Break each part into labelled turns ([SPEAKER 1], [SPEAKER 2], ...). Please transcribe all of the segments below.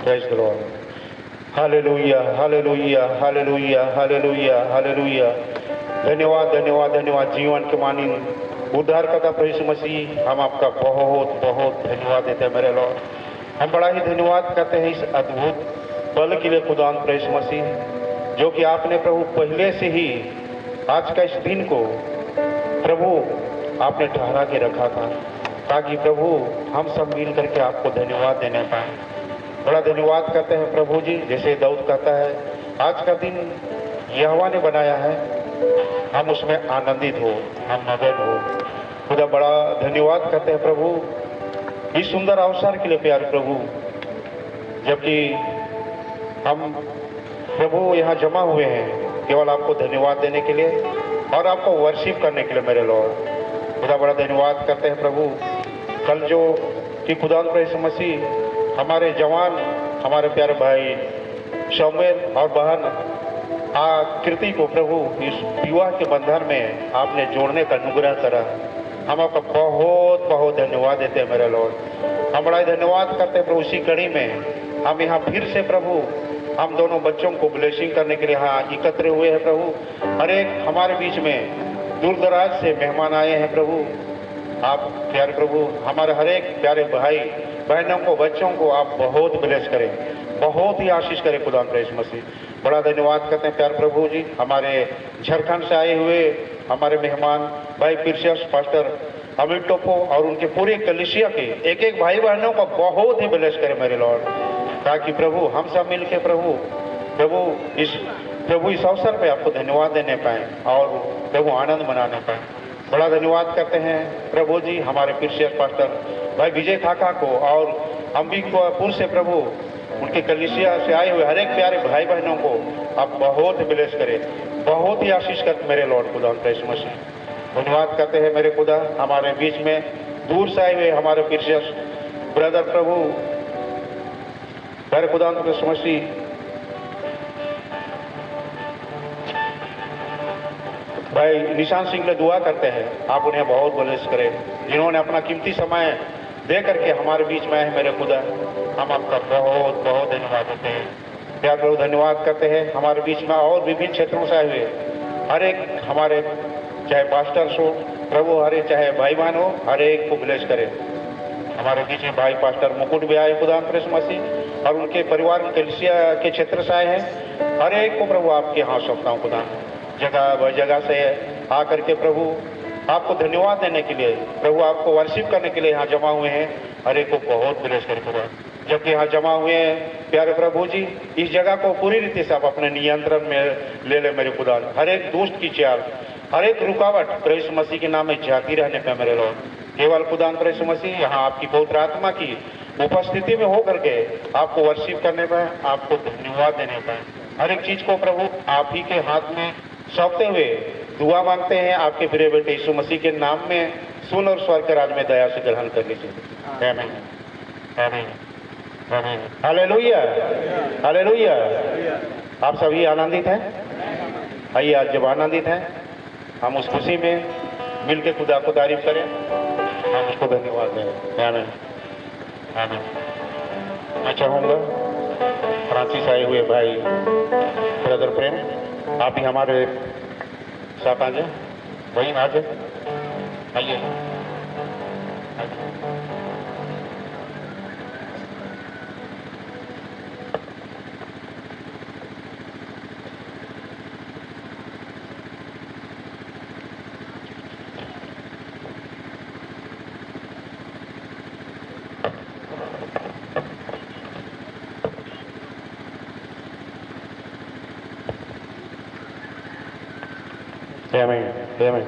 [SPEAKER 1] Praise the Lord. Hallelujah, hallelujah, hallelujah, hallelujah, hallelujah. धन्यवाद, धन्यवाद, धन्यवाद। जीवन के मानिंद उद्धारकर्ता प्रभु यीशु मसीह, हम आपका बहुत बहुत धन्यवाद देते हैं मेरे लॉर्ड। हम बड़ा ही धन्यवाद करते हैं इस अद्भुत पल के लिए खुदावंद प्रभु यीशु मसीह, जो कि आपने प्रभु पहले से ही आज का इस दिन को प्रभु आपने ठहरा के रखा था, ताकि प्रभु हम सब मिल करके आपको धन्यवाद देने पाए। बड़ा धन्यवाद करते हैं प्रभु जी। जैसे दाऊद कहता है, आज का दिन यहोवा ने बनाया है, हम उसमें आनंदित हो, हम मगन हो। खुदा बड़ा धन्यवाद करते हैं प्रभु इस सुंदर अवसर के लिए प्यारे प्रभु, जबकि हम प्रभु यहाँ जमा हुए हैं केवल आपको धन्यवाद देने के लिए और आपको वर्शिप करने के लिए मेरे लॉर्ड। खुदा बड़ा धन्यवाद करते हैं प्रभु। कल जो कि खुदावंद प्रभु यीशु मसीह हमारे जवान, हमारे प्यारे भाई शौमेर और बहन आकृति को प्रभु इस विवाह के बंधन में आपने जोड़ने का अनुग्रह करा, हम आपका बहुत बहुत धन्यवाद देते हैं मेरे लॉर्ड। हम बड़ा धन्यवाद करते हैं प्रभु। उसी कड़ी में हम यहाँ फिर से प्रभु हम दोनों बच्चों को ब्लेसिंग करने के लिए यहाँ एकत्र हुए हैं प्रभु। हर एक हमारे बीच में दूर दराज से मेहमान आए हैं प्रभु। आप प्यारे प्रभु हमारे हर एक प्यारे भाई बहनों को, बच्चों को आप बहुत ब्लेस करें, बहुत ही आशीष करें खुदावंद प्रभु यीशु मसीह। बड़ा धन्यवाद करते हैं प्यारे प्रभु जी। हमारे झारखंड से आए हुए हमारे मेहमान भाई पिरसियस पास्टर अमित टोपो और उनके पूरे कलीसिया के एक एक भाई बहनों को बहुत ही ब्लेस करें मेरे लॉर्ड, ताकि प्रभु हम सब मिल के प्रभु इस अवसर पे आपको धन्यवाद देने पाए और प्रभु आनंद मनाने पाए। बड़ा धन्यवाद करते हैं प्रभु जी हमारे पिरसियस पास्टर भाई विजय खाका को और अंबिकापुर से प्रभु उनके कलीसिया से आए हुए हर एक प्यारे भाई बहनों को आप बहुत ब्लेस करें, बहुत ही आशीष करते मेरे लॉर्ड खुदावंद प्रभु यीशु मसीह। धन्यवाद करते हैं मेरे खुदा हमारे बीच में दूर से आए हुए हमारे पिरसियस ब्रदर प्रभु मेरे खुदावंद प्रभु यीशु मसीह भाई निशान सिंह ने दुआ करते हैं, आप उन्हें बहुत ब्लेस करें, जिन्होंने अपना कीमती समय दे करके हमारे बीच में है मेरे खुदा। हम आपका बहुत बहुत धन्यवाद देते हैं। प्यार प्रभु धन्यवाद करते हैं हमारे बीच में और विभिन्न क्षेत्रों से आए हुए हर एक हमारे चाहे पास्टर्स हो प्रभु, हरे चाहे भाई बहन हो, हर एक को ब्लेस करें। हमारे बीच में भाई पास्टर मुकुट भी आए खुदावंद प्रभु यीशु मसीह और उनके परिवार के कलीसिया के क्षेत्र से आए हैं। हर एक को प्रभु आपके हाथ सौंपता हूँ खुदा, जगह जगह से आकर के प्रभु आपको धन्यवाद देने के लिए, प्रभु आपको वर्शिप करने के लिए यहाँ जमा हुए हैं। हर एक को बहुत ब्लेस करें खुदा। जबकि यहाँ जमा हुए हैं प्यारे प्रभु जी, इस जगह को पूरी रीति से आप अपने नियंत्रण में ले ले मेरे खुदा। हर एक दुष्ट की चाल, हर एक रुकावट प्रभु यीशु मसीह के नाम में जाती रहने पे मेरे लॉर्ड। केवल खुदावंद प्रभु यीशु मसीह यहाँ आपकी पवित्र आत्मा की उपस्थिति में होकर के आपको वर्शिप करने पाए, आपको धन्यवाद देने पाए। हर एक चीज को प्रभु आप ही के हाथ में सौंपते हुए दुआ मांगते हैं आपके प्रिय बेटे यीशु मसीह के नाम में। सुन और स्वर्ग के राज में दया से ग्रहण कर लीजिए। आमीन, आमीन, आमीन। Hallelujah, hallelujah. आप सभी आनंदित हैं? आइए आज जब आनंदित हैं हम उस खुशी में मिल के खुदा को तारीफ करें, हम उसको धन्यवाद दें। आमीन, आमीन। मैं चाहूँगा फ्रांसिस आए हुए भाई ब्रदर प्रेम आप भी हमारे साथ आ जाए, वही आ जाए, आइए। आमीन, आमीन।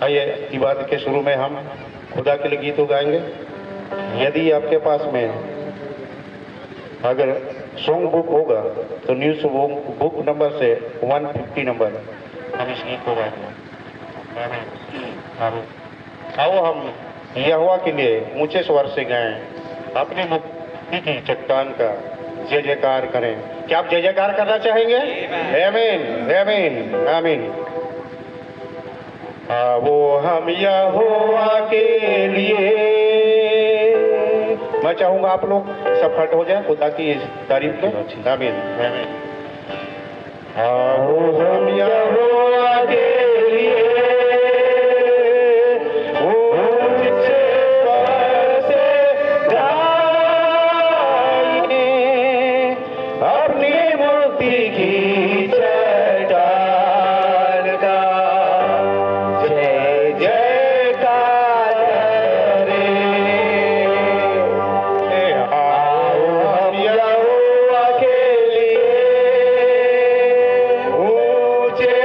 [SPEAKER 1] आइए इबादत के शुरू में हम खुदा के लिए गीत गाएंगे। यदि आपके पास में अगर सॉन्ग बुक होगा तो न्यू बुक नंबर से 150 नंबर हम इस गीत को गाएंगे। आमीन, आमीन। आओ हम यहोवा के लिए ऊंचे स्वर से गाएं, अपनी मुक्ति की चट्टान का जय जयकार करें। क्या आप जय जयकार करना चाहेंगे? आमीन, आमीन, आमीन। वो हम यहोवा के लिए मैं चाहूंगा आप लोग सब खड़े हो जाए खुदा की इस तारीफ में। आमीन आमीन। आओ हम यहोवा के लिए ऊंचे स्वर से गाएं, अपनी मूर्ति की चट्टान का जय जयकार करें। आओ हम यहोवा के लिए ऊंचे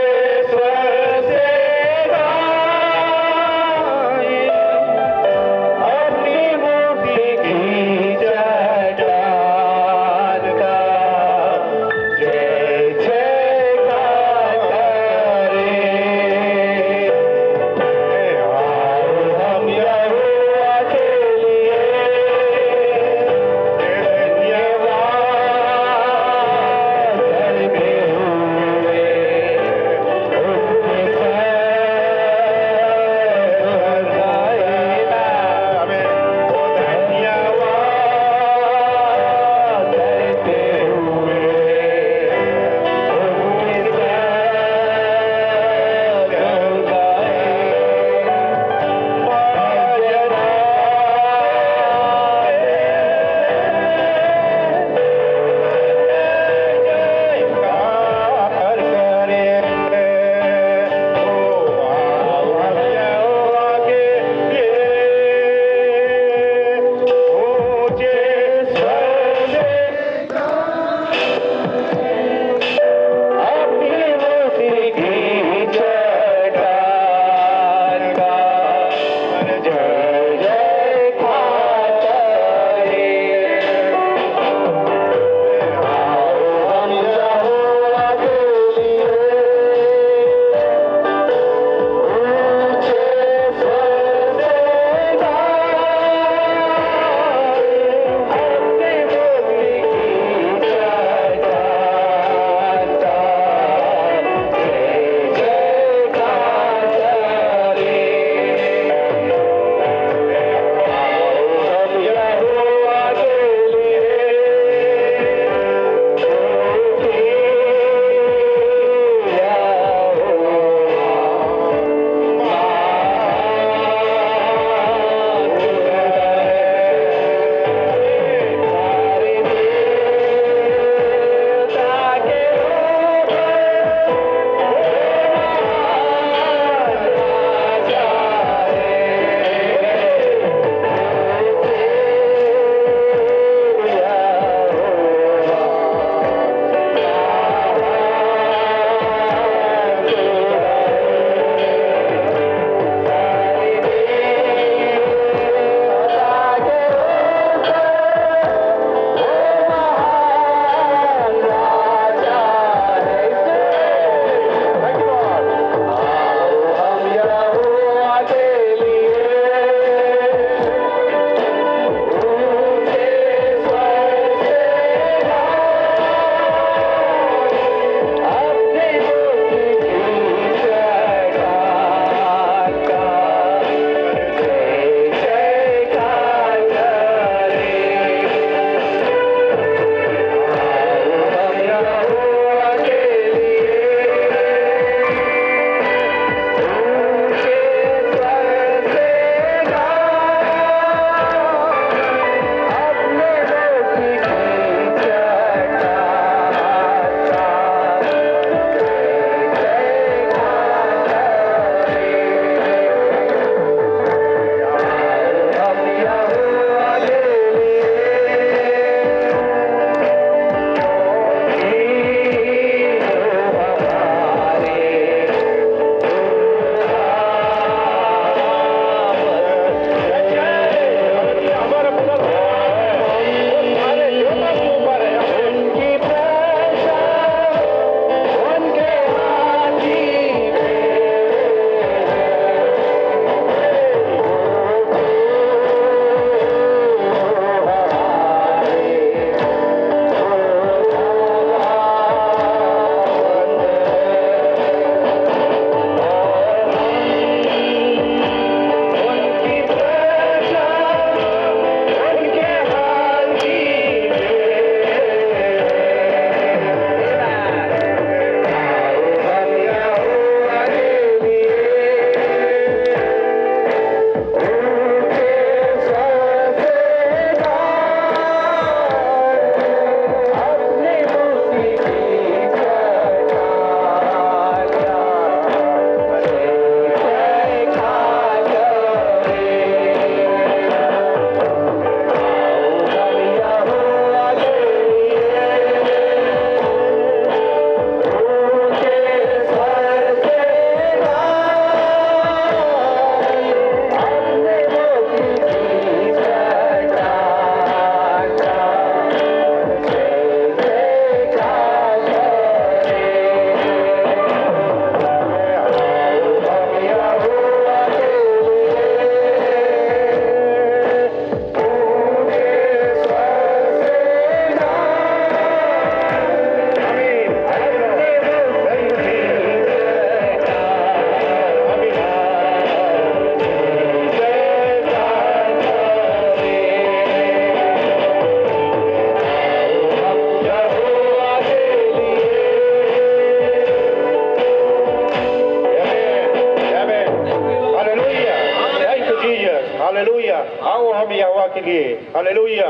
[SPEAKER 1] हम यहोवा के लिए हालेलुया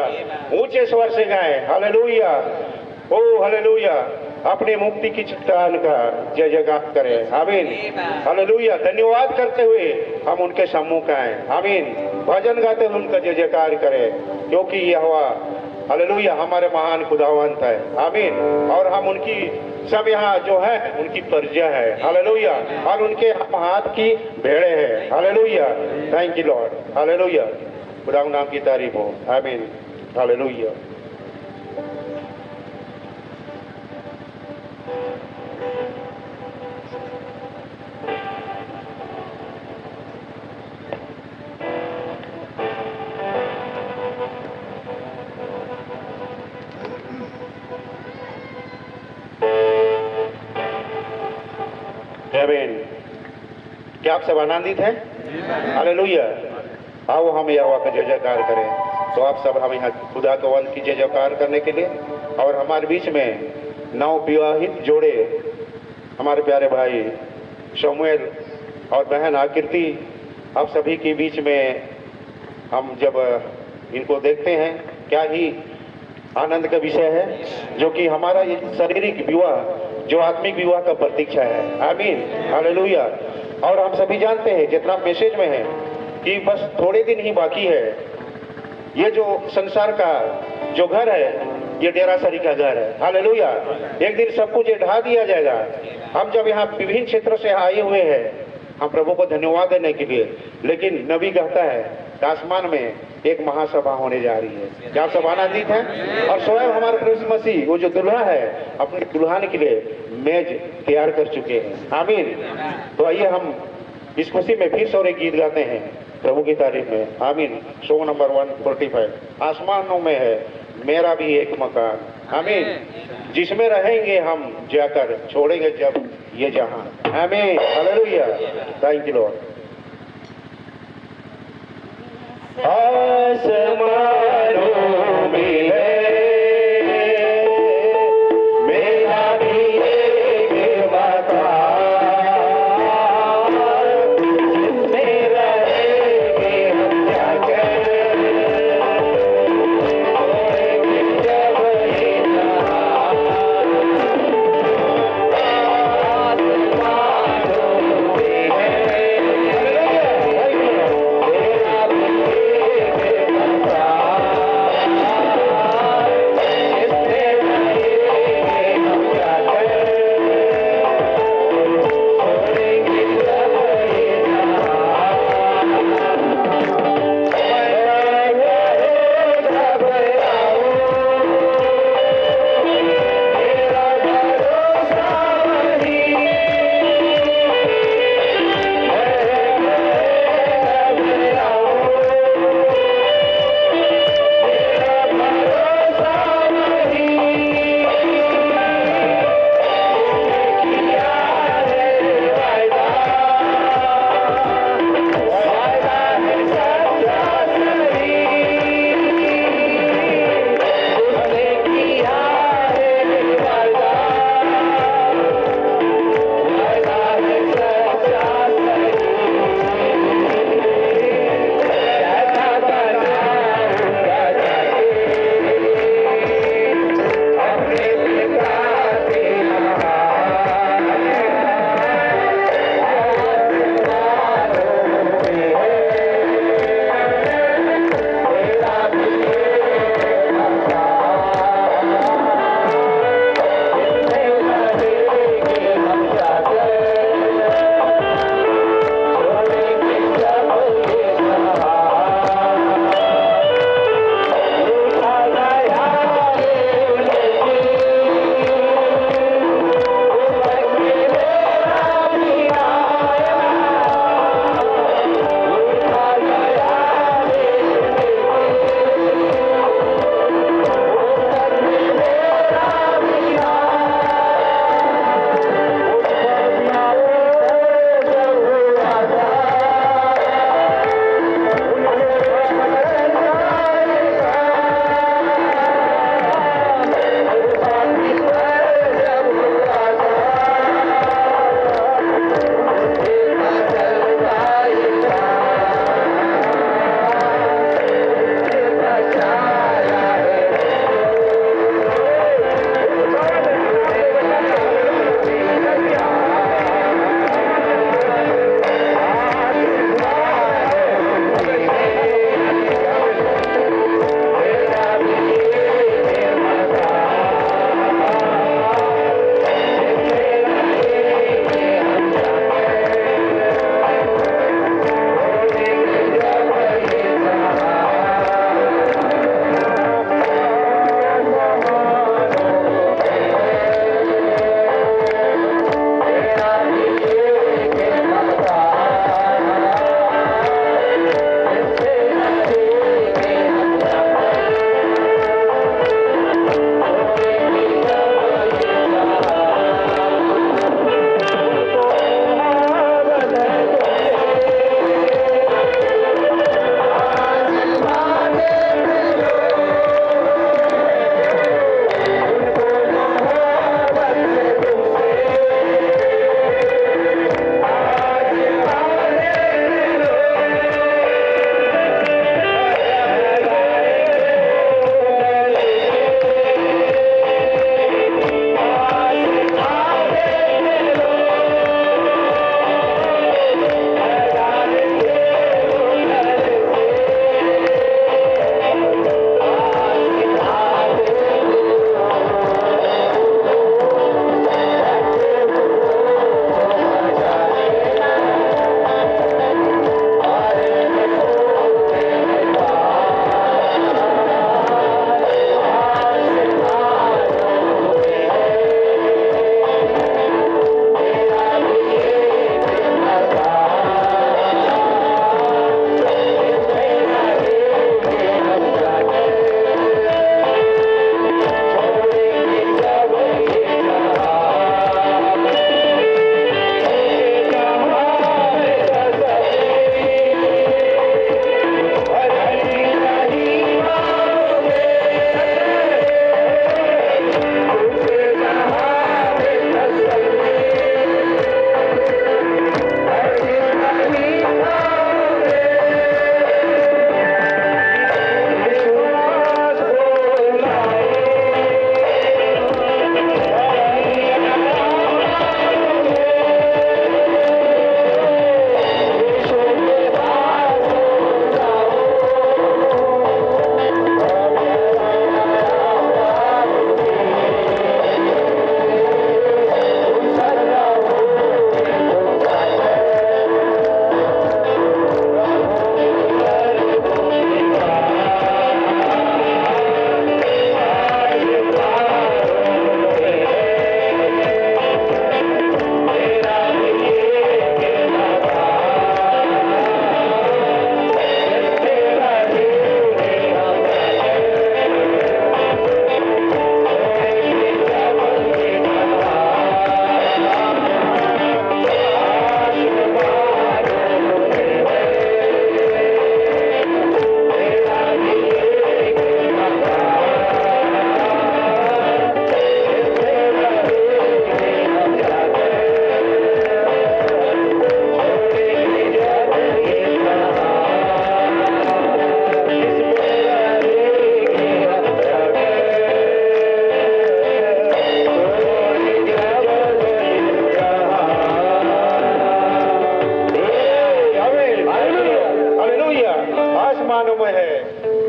[SPEAKER 1] ऊंचे स्वर से गाएं हालेलुया। ओ हालेलुया अपने मुक्ति की चट्टान का जय जयकार करें आमीन हालेलुया। धन्यवाद करते हुए हम उनके सम्मुख आए आमीन। भजन गाते हुए उनका जय जयकार करें क्योंकि यहोवा हालेलुया हमारे महान खुदावंत है आमीन। और हम उनकी सब यहाँ जो है उनकी प्रजा है हालेलुया और उनके हम हाथ की भेड़े हैं hallelujah. Thank you Lord hallelujah. खुदा नाम की तारीफ हो आमीन हालेलुया। क्या आप सब आनंदित हैं हालेलुया। आओ हम यहोवा का जय जयकार करें। तो आप सब हम यहाँ खुदा के वंश की जय जयकार करने के लिए और हमारे बीच में नवविवाहित जोड़े हमारे प्यारे भाई शमुएल और बहन आकृति आप सभी के बीच में हम जब इनको देखते हैं क्या ही आनंद का विषय है जो कि हमारा ये शारीरिक विवाह जो आत्मिक विवाह का प्रतीक्षा है आमीन हालेलुया। और हम सभी जानते हैं जितना मैसेज में है कि बस थोड़े दिन ही बाकी है। ये जो संसार का जो घर है ये डेरासरी का घर है हालेलुया। एक दिन सब कुछ ढा दिया जाएगा। हम जब यहाँ विभिन्न क्षेत्रों से आए हुए हैं हम प्रभु को धन्यवाद देने के लिए, लेकिन नबी कहता है कि आसमान में एक महासभा होने जा रही है। क्या आप सब आनंदित हैं? और स्वयं हमारे प्रभु मसीह वो जो दुल्हा है अपने दुल्हन के लिए मेज तैयार कर चुके हैं आमीन। तो आइए हम इस खुशी में फिर से और एक गीत गाते हैं प्रभु की तारीफ में आमीन। सॉन्ग नंबर 145 आसमानों में है मेरा भी एक मकान आमीन जिसमें रहेंगे हम जाकर छोड़ेंगे जब ये जहां आमीन हालेलुया। Thank you Lord. आसमानों में है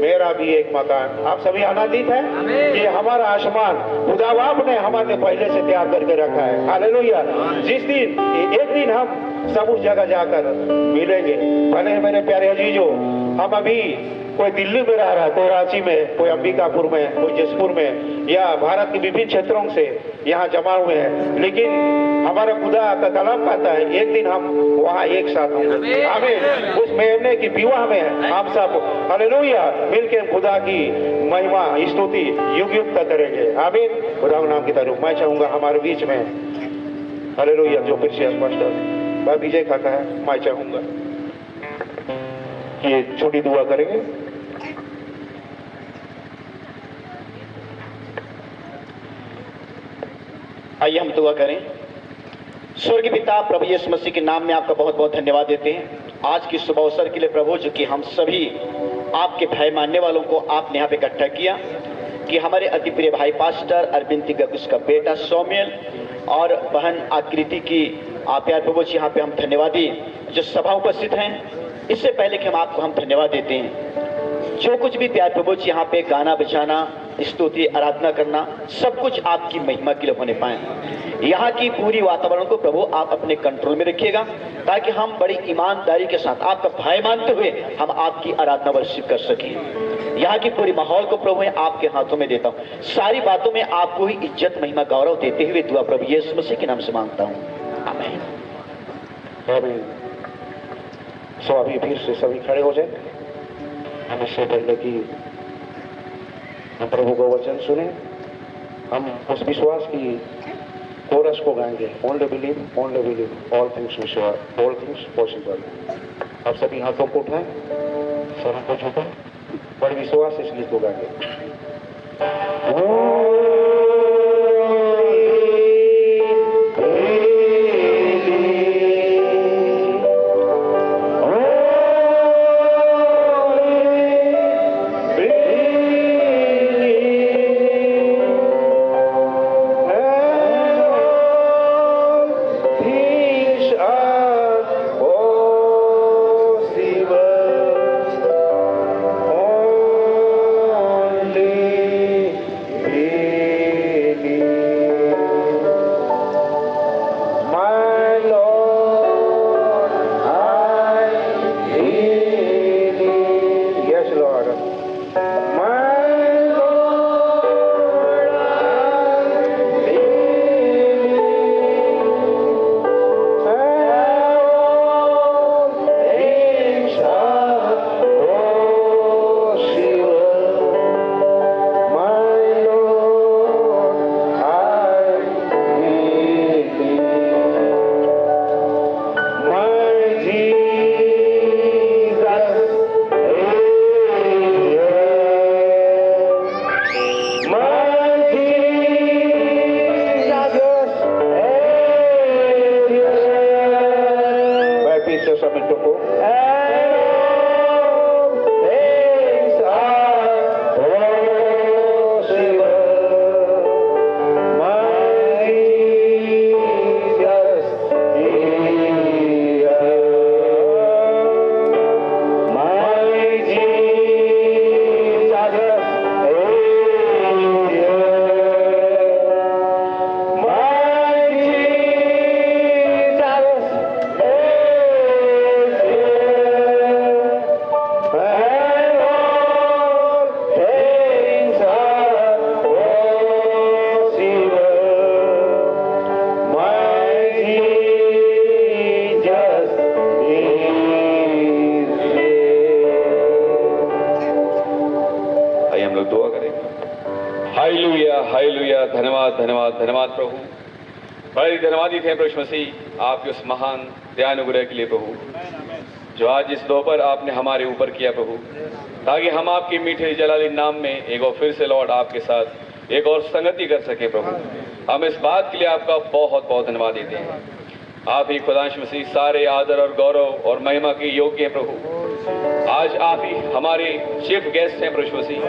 [SPEAKER 1] मेरा भी एक मकान। आप सभी आनंदित हैं? ये हमारा आसमान खुदा बाप ने हमारे पहले से तैयार करके रखा है। हालेलुया। जिस दिन एक दिन हम सब उस जगह जाकर मिलेंगे। भले मेरे प्यारे अजीजों, हम अभी कोई दिल्ली में रह रहा है, कोई रांची में, कोई अंबिकापुर में, कोई जसपुर में, या भारत के विभिन्न क्षेत्रों से यहाँ जमा हुए हैं, लेकिन हमारा खुदा का कलाम कहता है एक दिन हम वहाँ एक साथ होंगे। आमीन। उस मेमने की विवाह में हम सब हालेलुया मिलकर खुदा की महिमा स्तुति युग युग तक करेंगे। आमीन। खुदा के नाम की तारीफ। मैं चाहूंगा हमारे बीच में हालेलुया जो प्रीशियस पास्टर भाई विजय काका है, मैं चाहूंगा ये छोटी दुआ करेंगे।
[SPEAKER 2] आइए हम दुआ करें। स्वर्गीय पिता, प्रभु यीशु मसीह के नाम में आपका बहुत बहुत धन्यवाद देते हैं आज की सुबह अवसर के लिए प्रभु, जो कि हम सभी आपके भाई मानने वालों को आपने यहाँ पे इकट्ठा किया, कि हमारे अति प्रिय भाई पास्टर अरविंद तिगक का बेटा सौम्यल और बहन आकृति की आप प्यार प्रभु जी यहाँ पे हम धन्यवादी जो सभा उपस्थित हैं। इससे पहले कि हम आपको हम धन्यवाद देते हैं जो कुछ भी प्यार प्रभु जी यहाँ पे गाना बजाना स्तुति आराधना करना सब कुछ आपकी महिमा के लिए होने पाए। यहाँ की पूरी वातावरण को प्रभु आप अपने कंट्रोल में रखिएगा, ताकि हम बड़ी ईमानदारी के साथ आपका भाई मानते हुए हम आपकी आराधना वर्षित कर सकें। यहाँ की पूरी माहौल को प्रभु मैं आपके हाथों में देता हूँ। सारी बातों में आपको ही इज्जत महिमा गौरव देते हुए दुआ प्रभु यीशु मसीह के नाम से मांगता हूँ, आमीन।
[SPEAKER 1] आमीन। सो अभी फिर से सभी खड़े हो जाए। हम इससे पहले कि हम प्रभु का वचन सुने, हम उस विश्वास की कोरस को गाएंगे। ओनली बिलीव, ऑल थिंग्स विश्वास, ऑल थिंग्स पॉसिबल। आप सभी हाथों को उठाएं, सरों को झुकाएं, बड़े विश्वास से इस गीत को गाएंगे।
[SPEAKER 3] धन्यवाद प्रभु। बड़े धन्यवादित हैं प्रभु मसीह आपके उस महान दयानुग्रह के लिए प्रभु, जो आज इस दोपहर आपने हमारे ऊपर किया प्रभु, ताकि हम आपके मीठे जलाली नाम में एक और फिर से लौट आपके साथ एक और संगति कर सके प्रभु। हम इस बात के लिए आपका बहुत बहुत धन्यवाद देते हैं। आप ही खुदांश मसीह सारे आदर और गौरव और महिमा के योग्य हैं प्रभु। आज आप ही हमारे चीफ गेस्ट हैं प्रभु मसीह,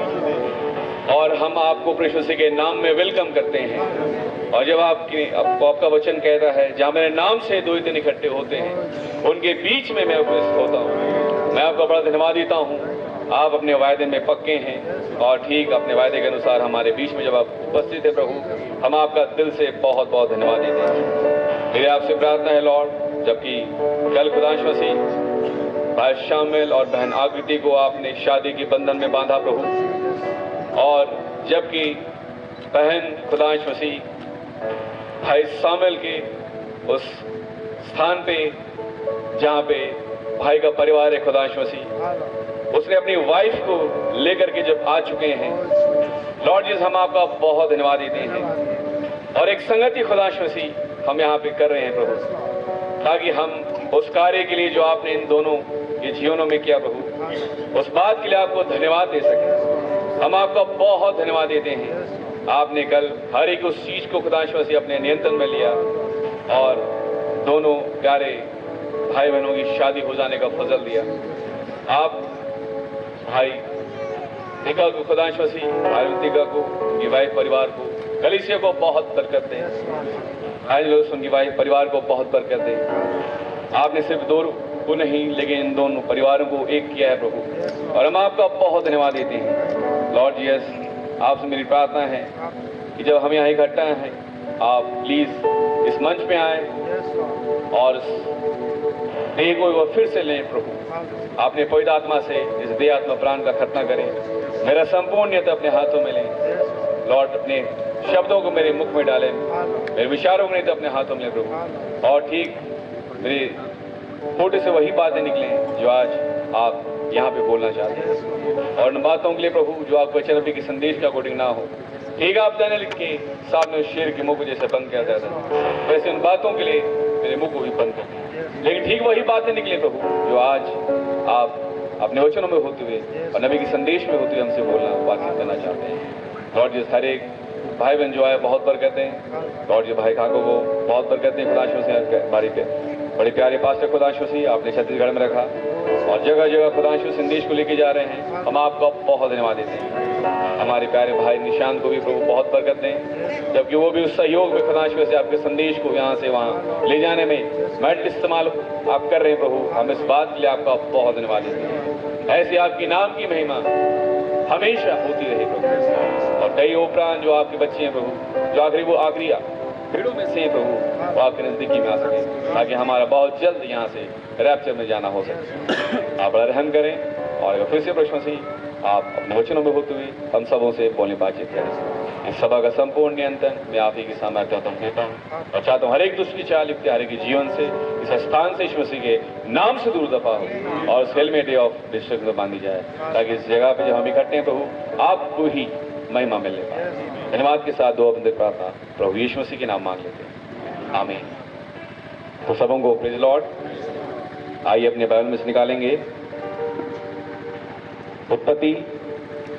[SPEAKER 3] और हम आपको प्रभु मसीह के नाम में वेलकम करते हैं। और जब आपका वचन कहता है जहाँ मेरे नाम से 2-3 इकट्ठे होते हैं उनके बीच में मैं उपस्थित होता हूँ। मैं आपका बड़ा धन्यवाद देता हूँ आप अपने वायदे में पक्के हैं और ठीक अपने वायदे के अनुसार हमारे बीच में जब आप उपस्थित हैं प्रभु, हम आपका दिल से बहुत बहुत धन्यवाद देते हैं। मेरी आपसे प्रार्थना है लॉर्ड, जबकि कल खुदावंद मसीह भाई शामिल और बहन आकृति को आपने शादी के बंधन में बांधा प्रभु, और जबकि बहन खुदावंद मसीह भाई शामिल के उस स्थान पे जहाँ पे भाई का परिवार है खुदावंद मसीह, उसने अपनी वाइफ को लेकर के जब आ चुके हैं लॉर्ड जीसस, हम आपका बहुत धन्यवाद देते हैं। और एक संगति खुदावंद मसीह हम यहाँ पे कर रहे हैं प्रभु, ताकि हम उस कार्य के लिए जो आपने इन दोनों के जीवनों में किया प्रभु, उस बात के लिए आपको धन्यवाद दे सके। हम आपका बहुत धन्यवाद देते हैं। आपने कल हर एक उस चीज को खुदावंद मसीह अपने नियंत्रण में लिया और दोनों प्यारे भाई बहनों की शादी हो जाने का फजल दिया। आप भाई टिका को खुदावंद मसीह, भाई टिका को, उनकी वाइफ परिवार को, कलीसिया को बहुत बरकत दें। भाई लोग उनकी वाइफ परिवार को बहुत बरकत दें। आपने सिर्फ दो को नहीं लेकिन इन दोनों परिवारों को एक किया है प्रभु, और हम आपका बहुत धन्यवाद देते हैं लॉर्ड जीसस। आपसे मेरी प्रार्थना है कि जब हम यहाँ इकट्ठा हैं, आप प्लीज इस मंच पे आए और देह को वह फिर से लें प्रभु। आपने पवित्र आत्मा से इस देह आत्मा प्राण का खतना करें। मेरा संपूर्ण नियत अपने हाथों में लें लॉर्ड, अपने शब्दों को मेरे मुख में डालें, मेरे विचारों को नहीं तो अपने हाथों में लें प्रभु, और ठीक मेरे फोटे से वही बातें निकलें जो आज आप यहाँ पे बोलना चाहते हैं। और उन बातों के लिए प्रभु जो आप वचन के संदेश का कोडिंग ना हो, ठीक आप दाने लिख के सामने शेर के मुंह को जैसे बंद किया जाता है, वैसे उन बातों के लिए मेरे मुंह को भी बंद कर, लेकिन ठीक वही बातें निकले प्रभु जो आज आप अपने वचनों में होते हुए और नबी के संदेश में होते हुए हमसे बोलना बातचीत करना चाहते हैं। लॉर्ड जी हर एक भाई बहन जो आए बहुत बरकत दें लॉर्ड जी, भाई काकों को बहुत बरकत दें खुदावंद मसीह। बारी पे बड़े प्यारे पास्टर खुदावंद मसीह आपने छत्तीसगढ़ में रखा और जगह जगह खुदावंद मसीह संदेश को लेके जा रहे हैं, हम आपका बहुत धन्यवाद देते हैं। हमारे प्यारे भाई निशांत को भी प्रभु बहुत बरकत दें, जबकि वो भी उस सहयोग में खुदावंद मसीह आपके संदेश को यहाँ से वहाँ ले जाने में मेडल इस्तेमाल आप कर रहे हैं प्रभु। हम इस बात के लिए आपका बहुत धन्यवाद देते हैं। ऐसे आपकी नाम की महिमा हमेशा होती रहे प्रभु, और कई उपरांत जो आपके बच्चे हैं प्रभु, जो आखिरी वो आखिरी भीड़ों में से प्रभु वो आपके नजदीकी में आ सके, ताकि हमारा बहुत जल्द यहाँ से रैप्चर में जाना हो सके। आप बड़ा रहम करें और फिर से प्रश्न से आप अपने वचनों में होते हुए हम सबों से बोलने बातचीत करें। इस सभा का संपूर्ण नियंत्रण मैं आप ही के सामर्थ्य देता हूँ और चाहता हूँ हर एक दुष्ट की चाल युक्त हर एक के जीवन से इस स्थान से यीशु मसीह के नाम से दूर दफा हो और उस हेलमेट ऑफ डिस्ट्रिक्ट में बांधी जाए, ताकि इस जगह पे जब हम इकट्ठे हैं प्रभु आपको ही महिमा मिलने पाए। धन्यवाद के साथ दो बंदे प्रार्थना प्रभु यीशु मसीह के नाम मांग लेते हैं, आमीन। तो सबों को प्रेज लॉर्ड। आइए अपने बाइबल में से निकालेंगे उत्पत्ति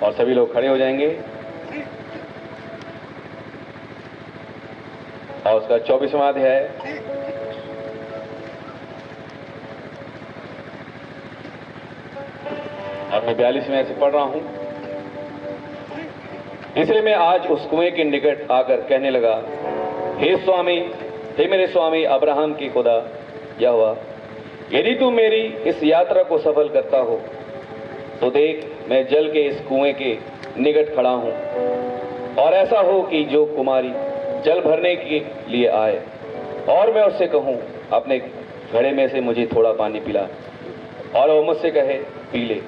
[SPEAKER 3] और सभी लोग खड़े हो जाएंगे और उसका 24वां अध्याय और मैं 42वें से पढ़ रहा हूं। इसलिए मैं आज उस कुएं के निकट आकर कहने लगा, हे स्वामी, हे मेरे स्वामी अब्राहम की खुदा यहोवा, यदि तू मेरी इस यात्रा को सफल करता हो तो देख मैं जल के इस कुएं के निकट खड़ा हूं, और ऐसा हो कि जो कुमारी जल भरने के लिए आए और मैं उससे कहूं अपने घड़े में से मुझे थोड़ा पानी पिला, और वो मुझसे कहे पी ले,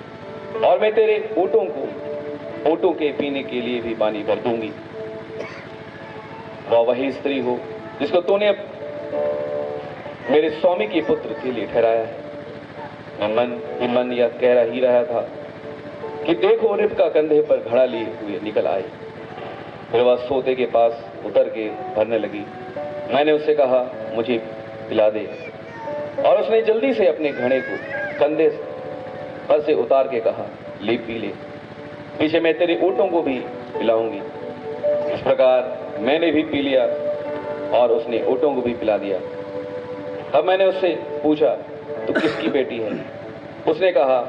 [SPEAKER 3] और मैं तेरे ऊँटों के पीने के लिए भी पानी भर दूंगी। वह वही स्त्री हो जिसको तूने मेरे स्वामी के पुत्र के लिए ठहराया है। मैं मन यह कह ही रहा था कि देखो रिबका कंधे पर घड़ा लिए हुए निकल आई। फिर वह सोते के पास उतर के भरने लगी। मैंने उससे कहा मुझे पिला दे, और उसने जल्दी से अपने घड़े को कंधे पर से उतार के कहा ले पी ले, पीछे मैं तेरे ऊँटों को भी पिलाऊंगी। इस प्रकार मैंने भी पी लिया और उसने ऊँटों को भी पिला दिया। तब मैंने उससे पूछा तू किसकी बेटी है? उसने कहा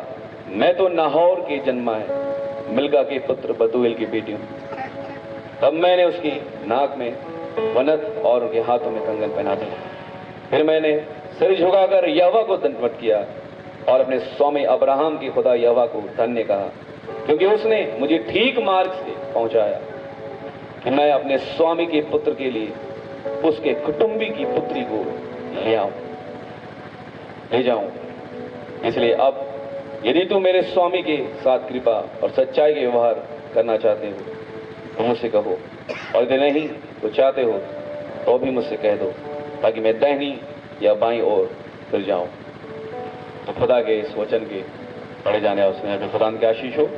[SPEAKER 3] मैं तो नाहौर के जन्मा है मिल्का के पुत्र बतूएल की बेटी हूँ। तब मैंने उसकी नाक में वनत और उनके हाथों में कंगन पहना दिया। फिर मैंने सिर झुकाकर यहोवा को दंडवत किया और अपने स्वामी अब्राहम के खुदा यहोवा को धन्य कहा, क्योंकि उसने मुझे ठीक मार्ग से पहुंचाया कि मैं अपने स्वामी के पुत्र के लिए उसके कुटुंबी की पुत्री को ले जाऊं। इसलिए अब यदि तुम मेरे स्वामी के साथ कृपा और सच्चाई के व्यवहार करना चाहते हो तो मुझसे कहो, और यदि नहीं तो चाहते हो तो भी मुझसे कह दो, ताकि मैं दाहिनी या बाईं ओर फिर जाऊं। तो खुदा के इस वचन के पढ़े जाने और सुनने में खुदा की आशीष हो।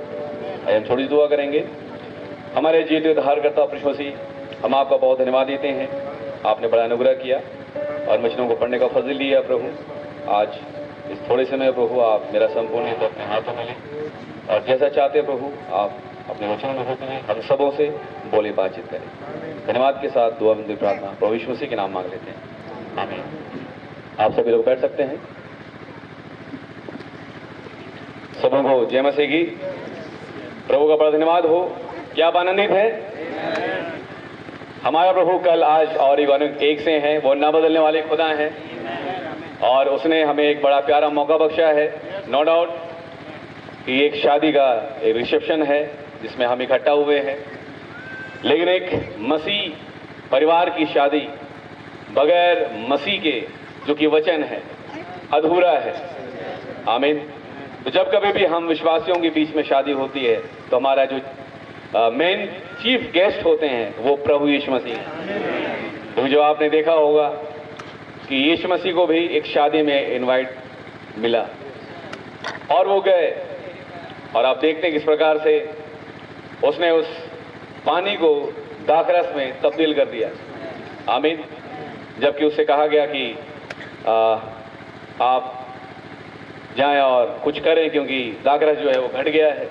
[SPEAKER 3] आइए हम थोड़ी दुआ करेंगे। हमारे जीवित उद्धारकर्ता प्रभु मसीह, हम आपका बहुत धन्यवाद देते हैं। आपने बड़ा अनुग्रह किया और वचनों को पढ़ने का फजल दिया प्रभु। आज इस थोड़े समय प्रभु आप मेरा संपूर्ण हित अपने हाथों में लें और जैसा चाहते प्रभु आप अपने वचनों में होते हैं हम सबों से बोले बातचीत करें। धन्यवाद के साथ दुआ बंदी प्रार्थना प्रभु यीशु मसीह के नाम मांग लेते हैं, आमीन। आप सभी लोग बैठ सकते हैं। सबों को जय मसीह की। प्रभु का बड़ा धन्यवाद हो। क्या आप आनंदित हैं? हमारा प्रभु कल आज और एक से हैं, वो ना बदलने वाले खुदा हैं और उसने हमें एक बड़ा प्यारा मौका बख्शा है। नो डाउट कि एक शादी का एक रिसेप्शन है जिसमें हम इकट्ठा हुए हैं, लेकिन एक मसीह परिवार की शादी बगैर मसीह के जो कि वचन है अधूरा है, आमीन। तो जब कभी भी हम विश्वासियों के बीच में शादी होती है तो हमारा जो मेन चीफ गेस्ट होते हैं वो प्रभु यीशु मसीह हैं। तो जो आपने देखा होगा कि यीशु मसीह को भी एक शादी में इनवाइट मिला और वो गए, और आप देखते हैं किस प्रकार से उसने उस पानी को दाखरस में तब्दील कर दिया, आमीन। जबकि उससे कहा गया कि आप जाएं और कुछ करें क्योंकि दाखरस जो है वो घट गया है।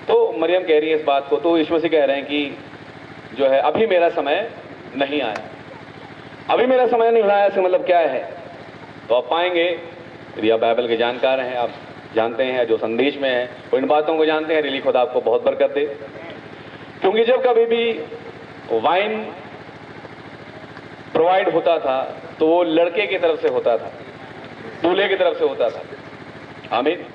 [SPEAKER 3] तो मरियम कह रही है इस बात को, तो यीशु मसीह कह रहे हैं कि जो है अभी मेरा समय नहीं आया। अभी मेरा समय नहीं आया इसका मतलब क्या है? तो आप पाएंगे, यदि आप बाइबल के जानकार हैं, आप जानते हैं, जो संदेश में है वो इन बातों को जानते हैं। रिली खुदा आपको बहुत बरकत दे। क्योंकि जब कभी भी वाइन प्रोवाइड होता था तो वो लड़के की तरफ से होता था, दूल्हे की तरफ से होता था, आमीन।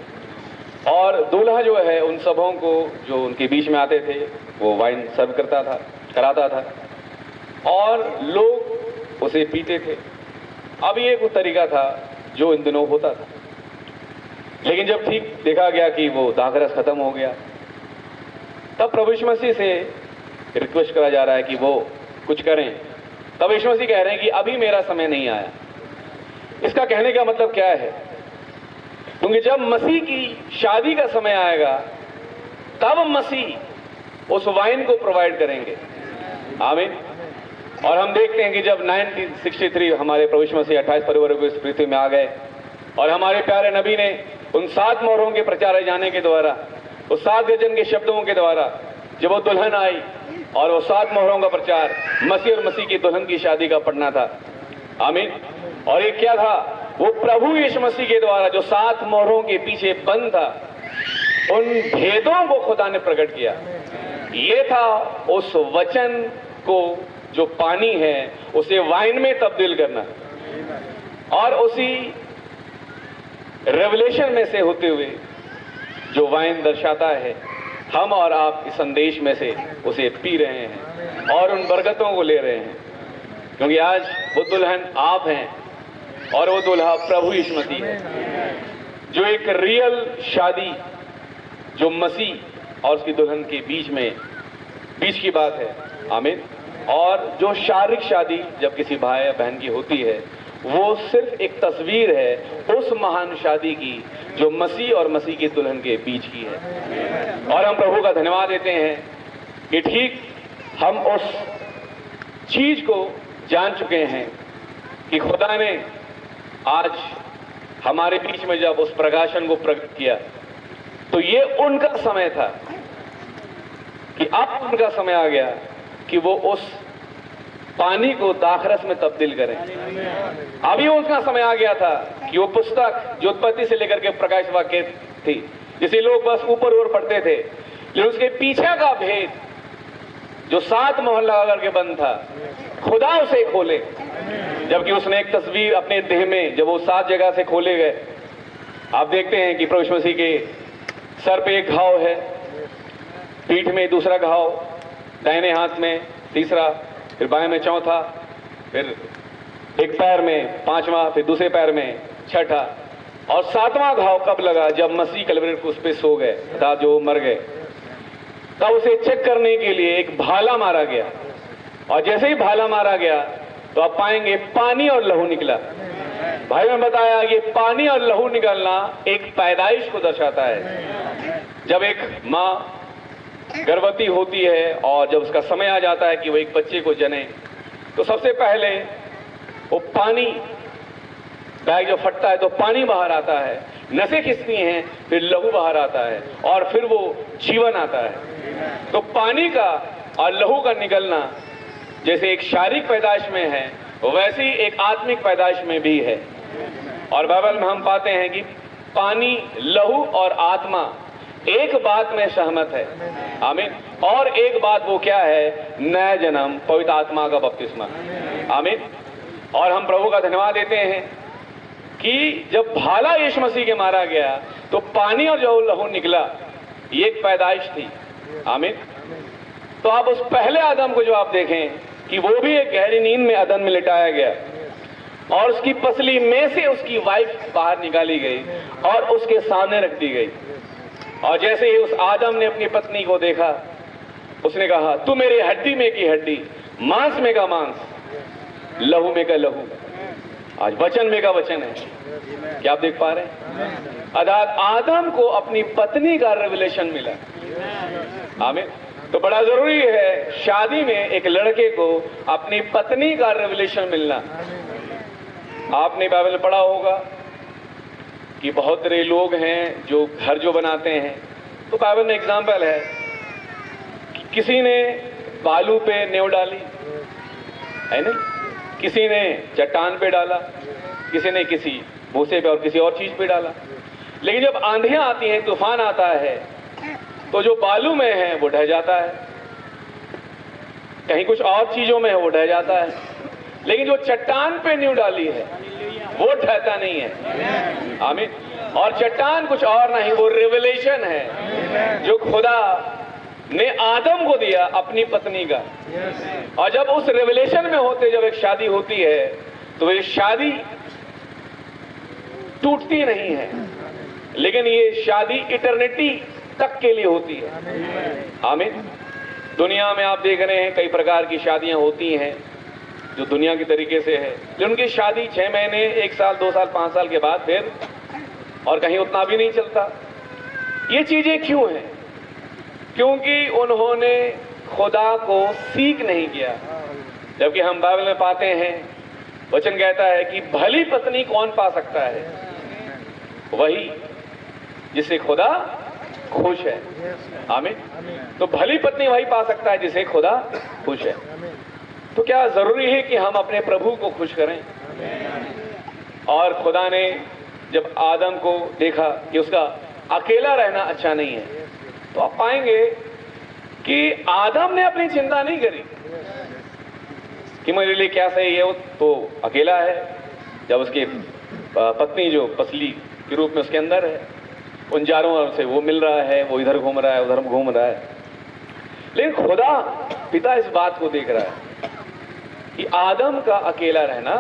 [SPEAKER 3] और दूल्हा जो है उन सबों को जो उनके बीच में आते थे वो वाइन सर्व कराता था और लोग उसे पीते थे। अब ये एक तरीका था जो इन दिनों होता था, लेकिन जब ठीक देखा गया कि वो दाखरस खत्म हो गया, तब प्रभु यीशु मसीह से रिक्वेस्ट करा जा रहा है कि वो कुछ करें। तब यीशु मसीह कह रहे हैं कि अभी मेरा समय नहीं आया। इसका कहने का मतलब क्या है? क्योंकि जब मसीह की शादी का समय आएगा तब मसीह उस वाइन को प्रोवाइड करेंगे, आमीन। और हम देखते हैं कि जब 1963 हमारे प्रभु यीशु मसीह 28 फरवरी को इस पृथ्वी में आ गए और हमारे प्यारे नबी ने उन 7 मोहरों के प्रचारे जाने के द्वारा, उस 7 गजन के शब्दों के द्वारा जब वो दुल्हन आई और वो 7 मोहरों का प्रचार मसीह और मसीह की दुल्हन की शादी का पढ़ना था, आमीन। और ये क्या था? वो प्रभु यीशु मसीह के द्वारा जो 7 मोहरों के पीछे बंद था, उन भेदों को खुदा ने प्रकट किया। ये था उस वचन को जो पानी है उसे वाइन में तब्दील करना, और उसी रेवलेशन में से होते हुए जो वाइन दर्शाता है, हम और आप इस संदेश में से उसे पी रहे हैं और उन बरकतों को ले रहे हैं। क्योंकि आज वो दुल्हन आप हैं और वो दूल्हा प्रभु यीशु मसीह है, जो एक रियल शादी जो मसीह और उसकी दुल्हन के बीच की बात है, आमीन। और जो शारीरिक शादी जब किसी भाई या बहन की होती है वो सिर्फ एक तस्वीर है उस महान शादी की जो मसीह और मसीह की दुल्हन के बीच की है। और हम प्रभु का धन्यवाद देते हैं कि ठीक हम उस चीज को जान चुके हैं कि खुदा ने आज हमारे बीच में जब उस प्रकाशन को प्रकट किया तो ये उनका समय था कि अब उनका समय आ गया कि वो उस पानी को दाखरस में तब्दील करें। अभी उसका समय आ गया था कि वो पुस्तक जो उत्पत्ति से लेकर के प्रकाश वाक्य थी, जिसे लोग बस ऊपर ऊपर पढ़ते थे, लेकिन उसके पीछे का भेद जो 7 मोहर लगा करके बंद था, खुदा उसे खोले। जबकि उसने एक तस्वीर अपने देह में, जब वो 7 जगह से खोले गए, आप देखते हैं कि प्रभु यीशु मसीह के सर पे एक घाव है, पीठ में दूसरा घाव, दाहिने हाथ में तीसरा, फिर बाएं में चौथा, फिर एक पैर में 5वां, फिर दूसरे पैर में 6ठा, और 7वां घाव कब लगा? जब मसीह कलवरी क्रूस पे सो गए, अर्थात जो मर गए, तब उसे चेक करने के लिए एक भाला मारा गया। और जैसे ही भाला मारा गया तो आप पाएंगे पानी और लहू निकला। भाई ने बताया ये पानी और लहू निकलना एक पैदाइश को दर्शाता है। जब एक माँ गर्भवती होती है और जब उसका समय आ जाता है कि वो एक बच्चे को जने, तो सबसे पहले वो पानी, बैग जब फटता है तो पानी बाहर आता है, नसें खिंचती हैं, फिर लहू बाहर आता है और फिर वो जीवन आता है। तो पानी का और लहू का निकलना जैसे एक शारीरिक पैदाइश में है, वैसे ही एक आत्मिक पैदाइश में भी है। और बाइबल में हम पाते हैं कि पानी, लहू और आत्मा एक बात में सहमत है। आमीन। और एक बात वो क्या है? नया जन्म, पवित्र आत्मा का बपतिस्मा। आमीन। और हम प्रभु का धन्यवाद देते हैं कि जब भाला यीशु मसीह के मारा गया तो पानी और जो लहू निकला, ये एक पैदाइश थी। आमीन। तो आप उस पहले आदम को जो आप देखें कि वो भी एक गहरी नींद में अदन में लिटाया गया और उसकी पसली में से उसकी वाइफ बाहर निकाली गई और उसके सामने रख दी गई। और जैसे ही उस आदम ने अपनी पत्नी को देखा, उसने कहा, तू मेरे हड्डी में की हड्डी, मांस में का मांस, लहू में का लहू। आज वचन में का वचन है। क्या आप देख पा रहे हैं? अर्थात आदम को अपनी पत्नी का रेवलेशन मिला। आमीन। तो बड़ा जरूरी है शादी में एक लड़के को अपनी पत्नी का रेवलेशन मिलना। आपने बाइबल में पढ़ा होगा कि बहुत सारे लोग हैं जो घर जो बनाते हैं, तो बाइबल में एग्जाम्पल है कि किसी ने बालू पे नींव डाली है नहीं, किसी ने चट्टान पे डाला, किसी ने किसी भूसे पे और किसी और चीज पे डाला। लेकिन जब आंधियां आती हैं, तूफान आता है, तो जो बालू में है वो ढह जाता है, कहीं कुछ और चीजों में है वो ढह जाता है, लेकिन जो चट्टान पे नींव डाली है वो ढहता नहीं है। आमीन। और चट्टान कुछ और नहीं, वो रिवलेशन है जो खुदा ने आदम को दिया अपनी पत्नी का। और जब उस रिवलेशन में होते, जब एक शादी होती है, तो ये शादी टूटती नहीं है, लेकिन ये शादी इटर्निटी तक के लिए होती है। आमीन। दुनिया में आप देख रहे हैं कई प्रकार की शादियां होती हैं जो दुनिया की तरीके से है, लेकिन उनकी शादी 6 महीने, 1 साल, 2 साल, 5 साल के बाद फिर, और कहीं उतना भी नहीं चलता। ये चीजें क्यों हैं? क्योंकि उन्होंने खुदा को सीख नहीं किया। जबकि हम बाइबल में पाते हैं, वचन कहता है कि भली पत्नी कौन पा सकता है? वही जिसे खुदा खुश है। आमीन। तो भली पत्नी वही पा सकता है जिसे खुदा खुश है। तो क्या जरूरी है कि हम अपने प्रभु को खुश करें? और खुदा ने जब आदम को देखा कि उसका अकेला रहना अच्छा नहीं है, तो आप पाएंगे कि आदम ने अपनी चिंता नहीं करी कि मेरे लिए क्या सही है। वो तो अकेला है, जब उसकी पत्नी जो पसली के रूप में उसके अंदर है, उन चारों ओर से वो मिल रहा है, वो इधर घूम रहा है, उधर घूम रहा है। लेकिन खुदा पिता इस बात को देख रहा है कि आदम का अकेला रहना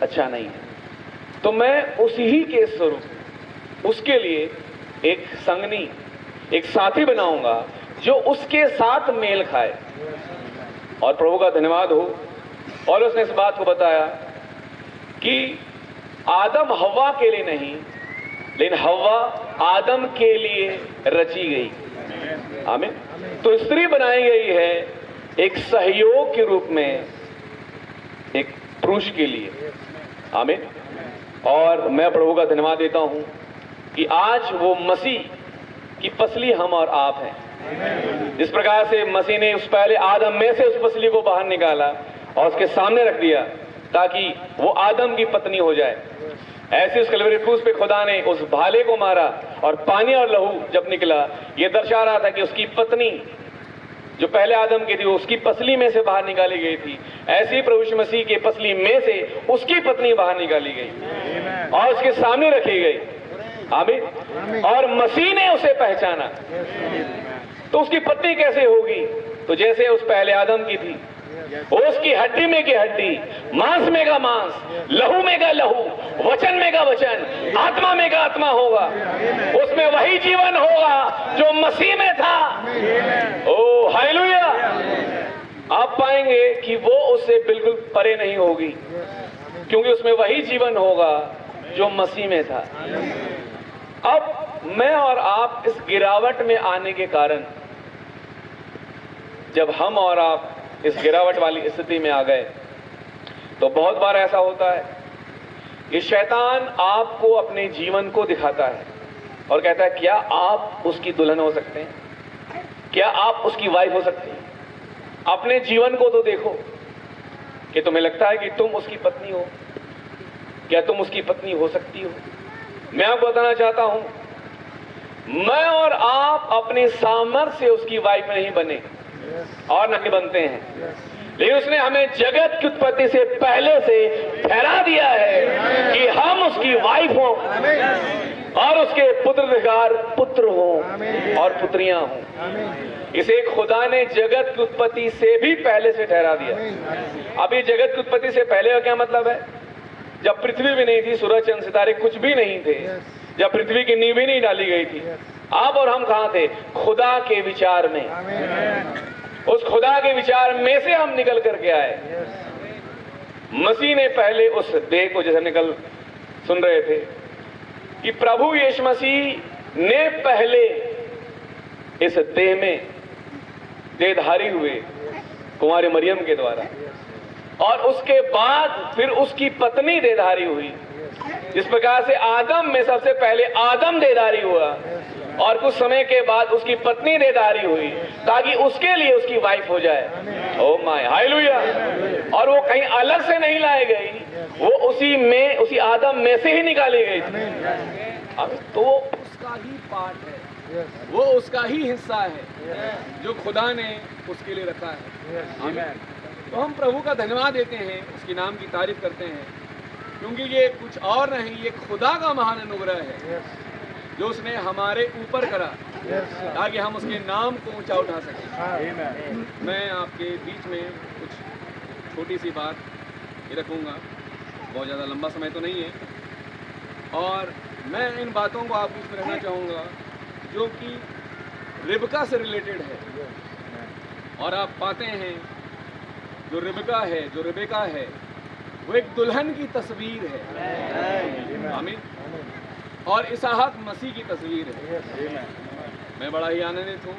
[SPEAKER 3] अच्छा नहीं है, तो मैं उसी के स्वरूप उसके लिए एक संगनी, एक साथी बनाऊंगा जो उसके साथ मेल खाए। और प्रभु का धन्यवाद हो, और उसने इस बात को बताया कि आदम हव्वा के लिए नहीं, लेकिन हव्वा आदम के लिए रची गई। आमीन। तो स्त्री बनाई गई है एक सहयोग के रूप में एक पुरुष के लिए। आमीन। और मैं प्रभु का धन्यवाद देता हूं कि आज वो मसीह की पसली हम और आप हैं। जिस प्रकार से मसीह ने उस पहले आदम में से उस पसली को बाहर निकाला और उसके सामने रख दिया ताकि वो आदम की पत्नी हो जाए, ऐसे उस कलवरी क्रूस पे खुदा ने उस भाले को मारा और पानी और लहू जब निकला, ये दर्शा रहा था कि उसकी पत्नी जो पहले आदम की थी उसकी पसली में से बाहर निकाली गई थी, ऐसे ही प्रभु यीशु मसीह के पसली में से उसकी पत्नी बाहर निकाली गई और उसके सामने रखी गई। आमीन। और मसीह ने उसे पहचाना, तो उसकी पत्नी कैसे होगी? तो जैसे उस पहले आदम की थी, उसकी हड्डी में की हड्डी, मांस में का मांस, लहू में का लहू, वचन में का वचन, आत्मा में का आत्मा होगा। उसमें वही जीवन होगा जो मसीह में था। ओ हालेलुया। आप पाएंगे कि वो उससे बिल्कुल परे नहीं होगी, क्योंकि उसमें वही जीवन होगा जो मसीह में था। अब मैं और आप इस गिरावट में आने के कारण, जब हम और आप इस गिरावट वाली स्थिति में आ गए, तो बहुत बार ऐसा होता है कि शैतान आपको अपने जीवन को दिखाता है और कहता है क्या आप उसकी दुल्हन हो सकते हैं, क्या आप उसकी वाइफ हो सकती हैं? अपने जीवन को तो देखो कि तुम्हें लगता है कि तुम उसकी पत्नी हो, क्या तुम उसकी पत्नी हो सकती हो? मैं आपको बताना चाहता हूं, मैं और आप अपने सामर्थ्य से उसकी वाइफ नहीं बने और नहीं बनते हैं, लेकिन उसने हमें जगत की उत्पत्ति से पहले से ठहरा दिया है कि हम उसकी वाइफ हों और उसके पुत्र हों और पुत्रियां हों। इसे खुदा ने जगत की उत्पत्ति से भी पहले से ठहरा दिया। अभी जगत की उत्पत्ति से पहले का क्या मतलब है? जब पृथ्वी भी नहीं थी, सूरज चंद्र सितारे कुछ भी नहीं थे, जब पृथ्वी की नींव भी नहीं डाली गई थी, आप और हम कहां थे? खुदा के विचार में। उस खुदा के विचार में से हम निकल करके आए। मसीह ने पहले उस देह को, जैसे निकल सुन रहे थे कि प्रभु यीशु मसीह ने पहले इस देह में देहधारी हुए कुंवारी मरियम के द्वारा, और उसके बाद फिर उसकी पत्नी देहधारी हुई। जिस प्रकार से आदम में सबसे पहले आदम देहधारी हुआ और कुछ समय के बाद उसकी पत्नी देहधारी हुई, ताकि उसके लिए उसकी वाइफ हो जाए। Oh my hallelujah. और वो कहीं अलग से नहीं लाई गई, वो उसी आदम में से ही निकाली गई थी। तो वो उसका ही पार्ट है, वो उसका ही हिस्सा है जो खुदा ने उसके लिए रखा है। तो हम प्रभु का धन्यवाद देते हैं, उसके नाम की तारीफ करते हैं, क्योंकि ये कुछ और नहीं, ये खुदा का महान अनुग्रह है जो उसने हमारे ऊपर करा ताकि हम उसके नाम को ऊंचा उठा सकें। मैं आपके बीच में कुछ छोटी सी बात ही रखूंगा, बहुत ज़्यादा लंबा समय तो नहीं है, और मैं इन बातों को आप बीच में रखना चाहूँगा जो कि रिबका से रिलेटेड है। और आप पाते हैं जो रेबेका है वो एक दुल्हन की तस्वीर है। आमीन। और इसहाक मसीह की तस्वीर है। मैं बड़ा ही आनंदित हूँ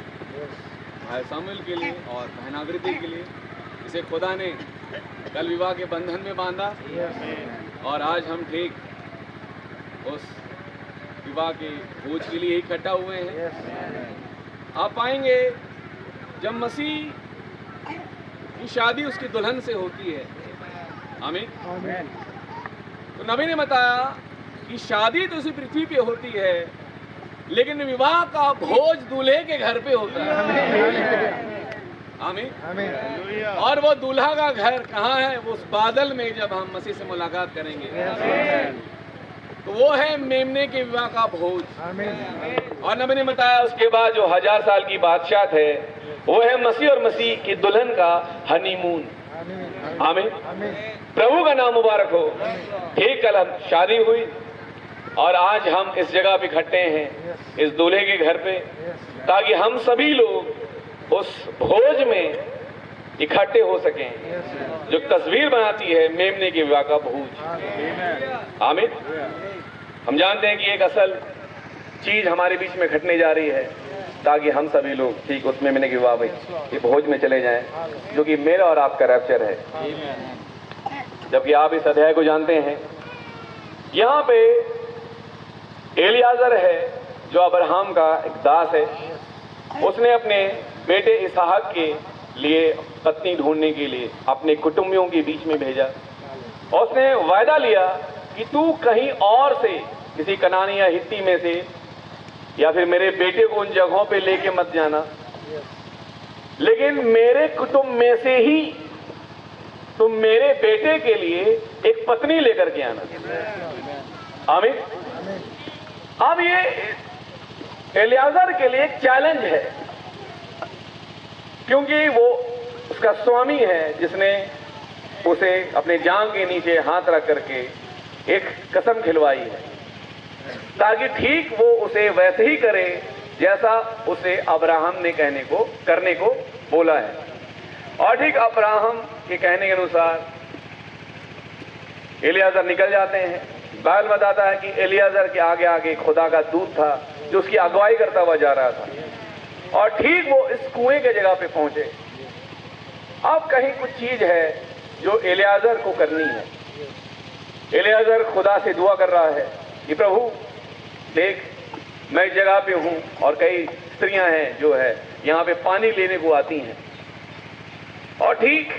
[SPEAKER 3] भाई सामुएल के लिए और बहन आकृति के लिए, इसे खुदा ने कल विवाह के बंधन में बांधा और आज हम ठीक उस विवाह के भोज के लिए इकट्ठा हुए हैं। आप पाएंगे जब मसीह की शादी उसकी दुल्हन से होती है। आमीन। तो नबी ने बताया कि शादी तो उसी पृथ्वी पे होती है, लेकिन विवाह का भोज दूल्हे के घर पे होता है। आमीन। और वो दूल्हा का घर कहाँ है? वो उस बादल में, जब हम मसीह से मुलाकात करेंगे। तो वो है मेमने के विवाह का भोज। और नबी ने बताया उसके बाद जो 1000 साल की बादशाह है वो है मसीह और मसीह की दुल्हन का हनीमून। आमीन। प्रभु का नाम मुबारक हो। ठीक कल हम शादी हुई और आज हम इस जगह पे इकट्ठे हैं, इस दूल्हे के घर पे, ताकि हम सभी लोग उस भोज में इकट्ठे हो सकें जो तस्वीर बनाती है मेमने के विवाह का भोज। आमीन। हम जानते हैं कि एक असल चीज हमारे बीच में घटने जा रही है ताकि हम सभी लोग ठीक उस मेमने के विवाह में, ये भोज में चले जाएं, जो कि मेरा और आपका रैप्चर है। जबकि आप इस अध्याय को जानते हैं, यहाँ पे एलियाजर है जो अब्राहम का एक दास है। उसने अपने बेटे इसहाक के लिए पत्नी ढूंढने के लिए अपने कुटुंबियों के बीच में भेजा। और उसने वायदा लिया कि तू कहीं और से, किसी कनानी या हित्ती में से, या फिर मेरे बेटे को उन जगहों पे लेके मत जाना लेकिन मेरे कुटुंब में से ही तुम मेरे बेटे के लिए एक पत्नी लेकर के आना। आमीन। अब ये एलियाजर के लिए एक चैलेंज है, क्योंकि वो उसका स्वामी है जिसने उसे अपने जांग के नीचे हाथ रख करके एक कसम खिलवाई है, ताकि ठीक वो उसे वैसे ही करे जैसा उसे अब्राहम ने करने को बोला है। और ठीक अब्राहम के कहने के अनुसार एलियाजर निकल जाते हैं। बाइबल बताता है कि एलियाजर के आगे आगे खुदा का दूत था जो उसकी अगुवाई करता हुआ जा रहा था, और ठीक वो इस कुएं के जगह पे पहुंचे। अब कहीं कुछ चीज है जो एलियाजर को करनी है। एलियाजर खुदा से दुआ कर रहा है कि प्रभु देख, मैं इस जगह पे हूं और कई स्त्रियां हैं जो है यहां पे पानी लेने को आती हैं, और ठीक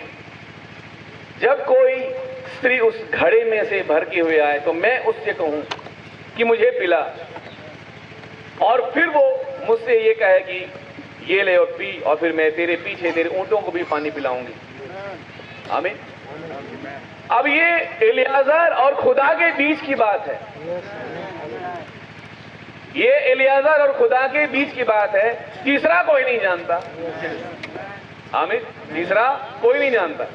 [SPEAKER 3] जब कोई स्त्री उस घड़े में से भर के हुए आए तो मैं उससे कहूं कि मुझे पिला, और फिर वो मुझसे ये कहे कि ये ले और पी, और फिर मैं तेरे पीछे तेरे ऊंटों को भी पानी पिलाऊंगी। आमीन। अब ये एलियाजर और खुदा के बीच की बात है। ये एलियाजर और खुदा के बीच की बात है, तीसरा कोई नहीं जानता। आमीन। तीसरा कोई नहीं जानता।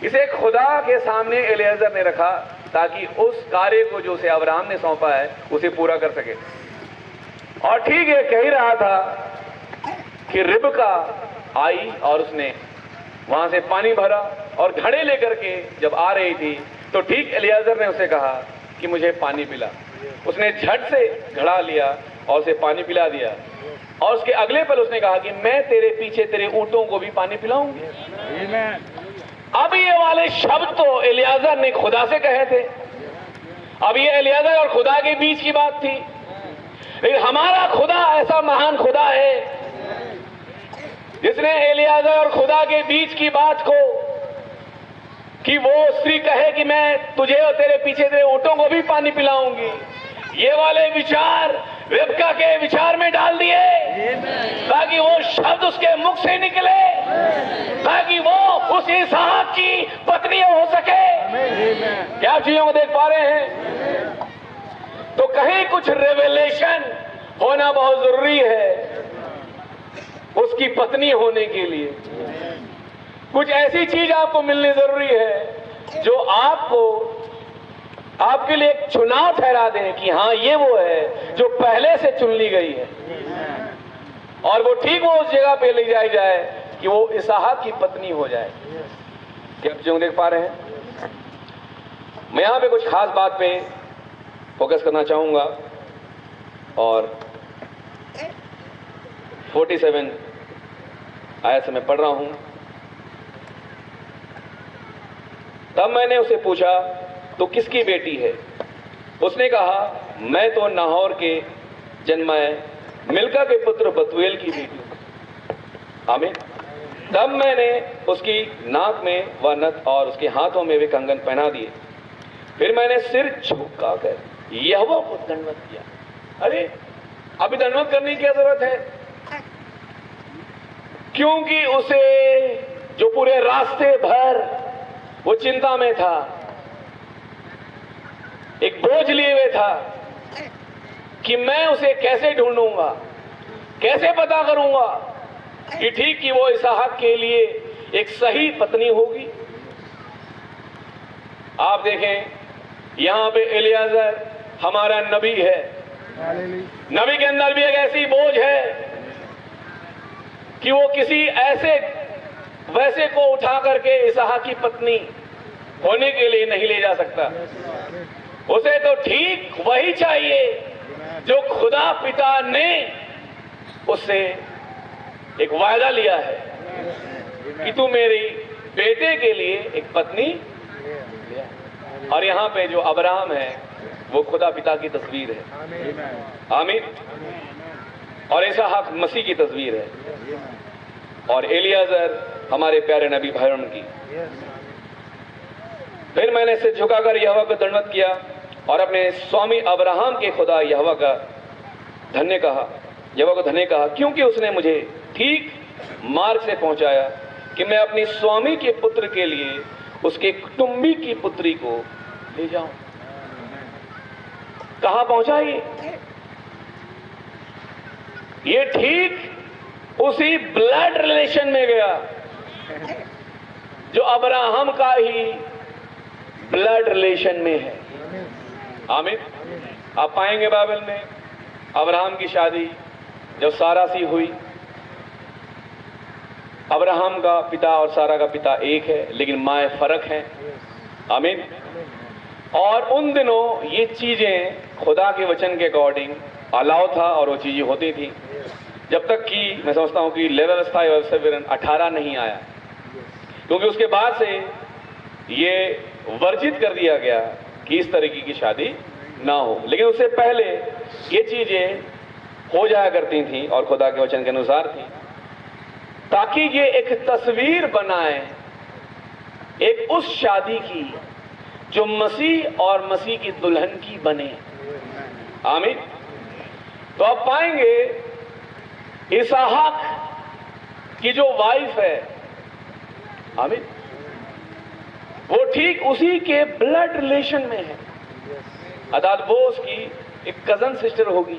[SPEAKER 3] इसे खुदा के सामने एलियाजर ने रखा ताकि उस कार्य को जो उसे अब्राहम ने सौंपा है उसे पूरा कर सके। और ठीक ये कह ही रहा था कि रिबका आई और उसने वहां से पानी भरा, और घड़े लेकर के जब आ रही थी तो ठीक एलियाजर ने उसे कहा कि मुझे पानी पिला। उसने झट से घड़ा लिया और उसे पानी पिला दिया, और उसके अगले पल उसने कहा कि मैं तेरे पीछे तेरे ऊंटों को भी पानी पिलाऊंगी। अब ये वाले शब्द तो एलियाजर ने खुदा से कहे थे। अब ये एलियाजर और खुदा के बीच की बात थी, लेकिन हमारा खुदा ऐसा महान खुदा है जिसने एलियाजर और खुदा के बीच की बात को, कि वो स्त्री कहे कि मैं तुझे और तेरे पीछे तेरे ऊंटों को भी पानी पिलाऊंगी, ये वाले विचार रिबका के विचार में डाल दिए, ताकि वो शब्द उसके मुख से निकले, ताकि वो उस इसहाक की पत्नी हो सके। क्या आप चीजों को देख पा रहे हैं? तो कहीं कुछ रेवलेशन होना बहुत जरूरी है उसकी पत्नी होने के लिए। कुछ ऐसी चीज आपको मिलनी जरूरी है जो आपको आपके लिए एक चुनाव ठहरा दें कि हाँ ये वो है जो पहले से चुन ली गई है, और वो ठीक वो उस जगह पे ले जाई जाए कि वो इसहाक की पत्नी हो जाए। क्या आप जो देख पा रहे हैं? मैं यहां पे कुछ खास बात पे फोकस करना चाहूंगा, और 47 आयत से मैं पढ़ रहा हूं। तब मैंने उसे पूछा, तो किसकी बेटी है? उसने कहा, मैं तो नाहोर के जन्माए मिल्का के पुत्र बतूएल की बेटी हूं। आमीन। तब मैंने उसकी नाक में वह नथ और उसके हाथों में वे कंगन पहना दिए। फिर मैंने सिर झुकाकर यहोवा को दंडवत किया। अरे अभी दंडवत करने की क्या जरूरत है? क्योंकि उसे जो पूरे रास्ते भर वो चिंता में था, एक बोझ लिए हुए था कि मैं उसे कैसे ढूंढूंगा, कैसे पता करूंगा कि ठीक कि वो इसहाक के लिए एक सही पत्नी होगी। आप देखें यहां पे एलियाजर हमारा नबी है। नबी के अंदर भी एक ऐसी बोझ है कि वो किसी ऐसे वैसे को उठा करके इसहाक की पत्नी होने के लिए नहीं ले जा सकता। उसे तो ठीक वही चाहिए जो खुदा पिता ने उससे एक वायदा लिया है कि तू मेरी बेटे के लिए एक पत्नी ले आ। और यहां पे जो अब्राहम है वो खुदा पिता की तस्वीर है। आमीन। और इसहाक मसीह की तस्वीर है, और एलियाजर हमारे प्यारे नबी भाइयों की। फिर मैंने सिर झुकाकर यहोवा को दंडवत किया और अपने स्वामी अब्राहम के खुदा यहोवा को धन्य कहा, क्योंकि उसने मुझे ठीक मार्ग से पहुंचाया कि मैं अपनी स्वामी के पुत्र के लिए उसके कुटुंबी की पुत्री को ले जाऊं। कहां पहुंचा ये ठीक उसी ब्लड रिलेशन में गया जो अब्राहम का ही ब्लड रिलेशन में है। आमीन। आप पाएंगे बाइबल में अब्राहम की शादी जब सारा सी हुई, अब्राहम का पिता और सारा का पिता एक है लेकिन माएँ फर्क हैं। आमीन। और उन दिनों ये चीजें खुदा के वचन के अकॉर्डिंग अलाउ था और वो चीजें होती थी जब तक कि मैं समझता हूं कि लेवल स्थाई व्यवस्था 18 नहीं आया, क्योंकि उसके बाद से ये वर्जित कर दिया गया कि इस तरीके की शादी ना हो। लेकिन उससे पहले ये चीजें हो जाया करती थी और खुदा के वचन के अनुसार थी, ताकि ये एक तस्वीर बनाए एक उस शादी की जो मसीह और मसीह की दुल्हन की बने। आमीन। तो आप पाएंगे इसहाक की जो वाइफ है, आमीन, वो ठीक उसी के ब्लड रिलेशन में है, अर्थात वो उसकी एक कजन सिस्टर होगी।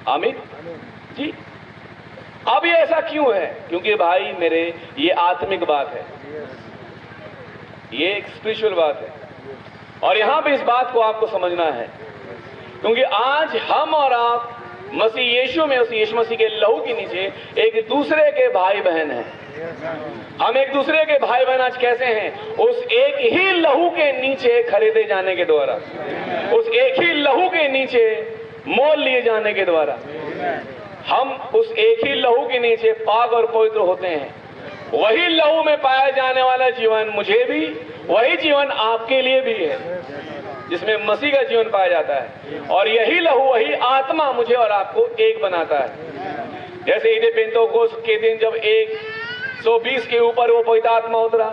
[SPEAKER 3] आमीन जी। अब ये ऐसा क्यों है? क्योंकि भाई मेरे ये आत्मिक बात है, ये एक स्पिरिचुअल बात है और यहां पे इस बात को आपको समझना है, क्योंकि आज हम और आप मसीह यीशु में, उस यीशु मसीह के लहू के नीचे एक दूसरे के भाई बहन हैं। हम एक दूसरे के भाई बहन आज कैसे हैं? उस एक ही लहू के नीचे खरीदे जाने के द्वारा, उस एक ही लहू के नीचे मोल लिए जाने के द्वारा हम उस एक ही लहू के नीचे पाक और पवित्र होते हैं। वही लहू में पाया जाने वाला जीवन मुझे भी, वही जीवन आपके लिए भी है जिसमें मसीह का जीवन पाया जाता है, और यही लहू, वही आत्मा मुझे और आपको एक बनाता है। जैसे ईद पेंतोकोस के दिन जब 120 के ऊपर वो पवित्र आत्मा उतरा,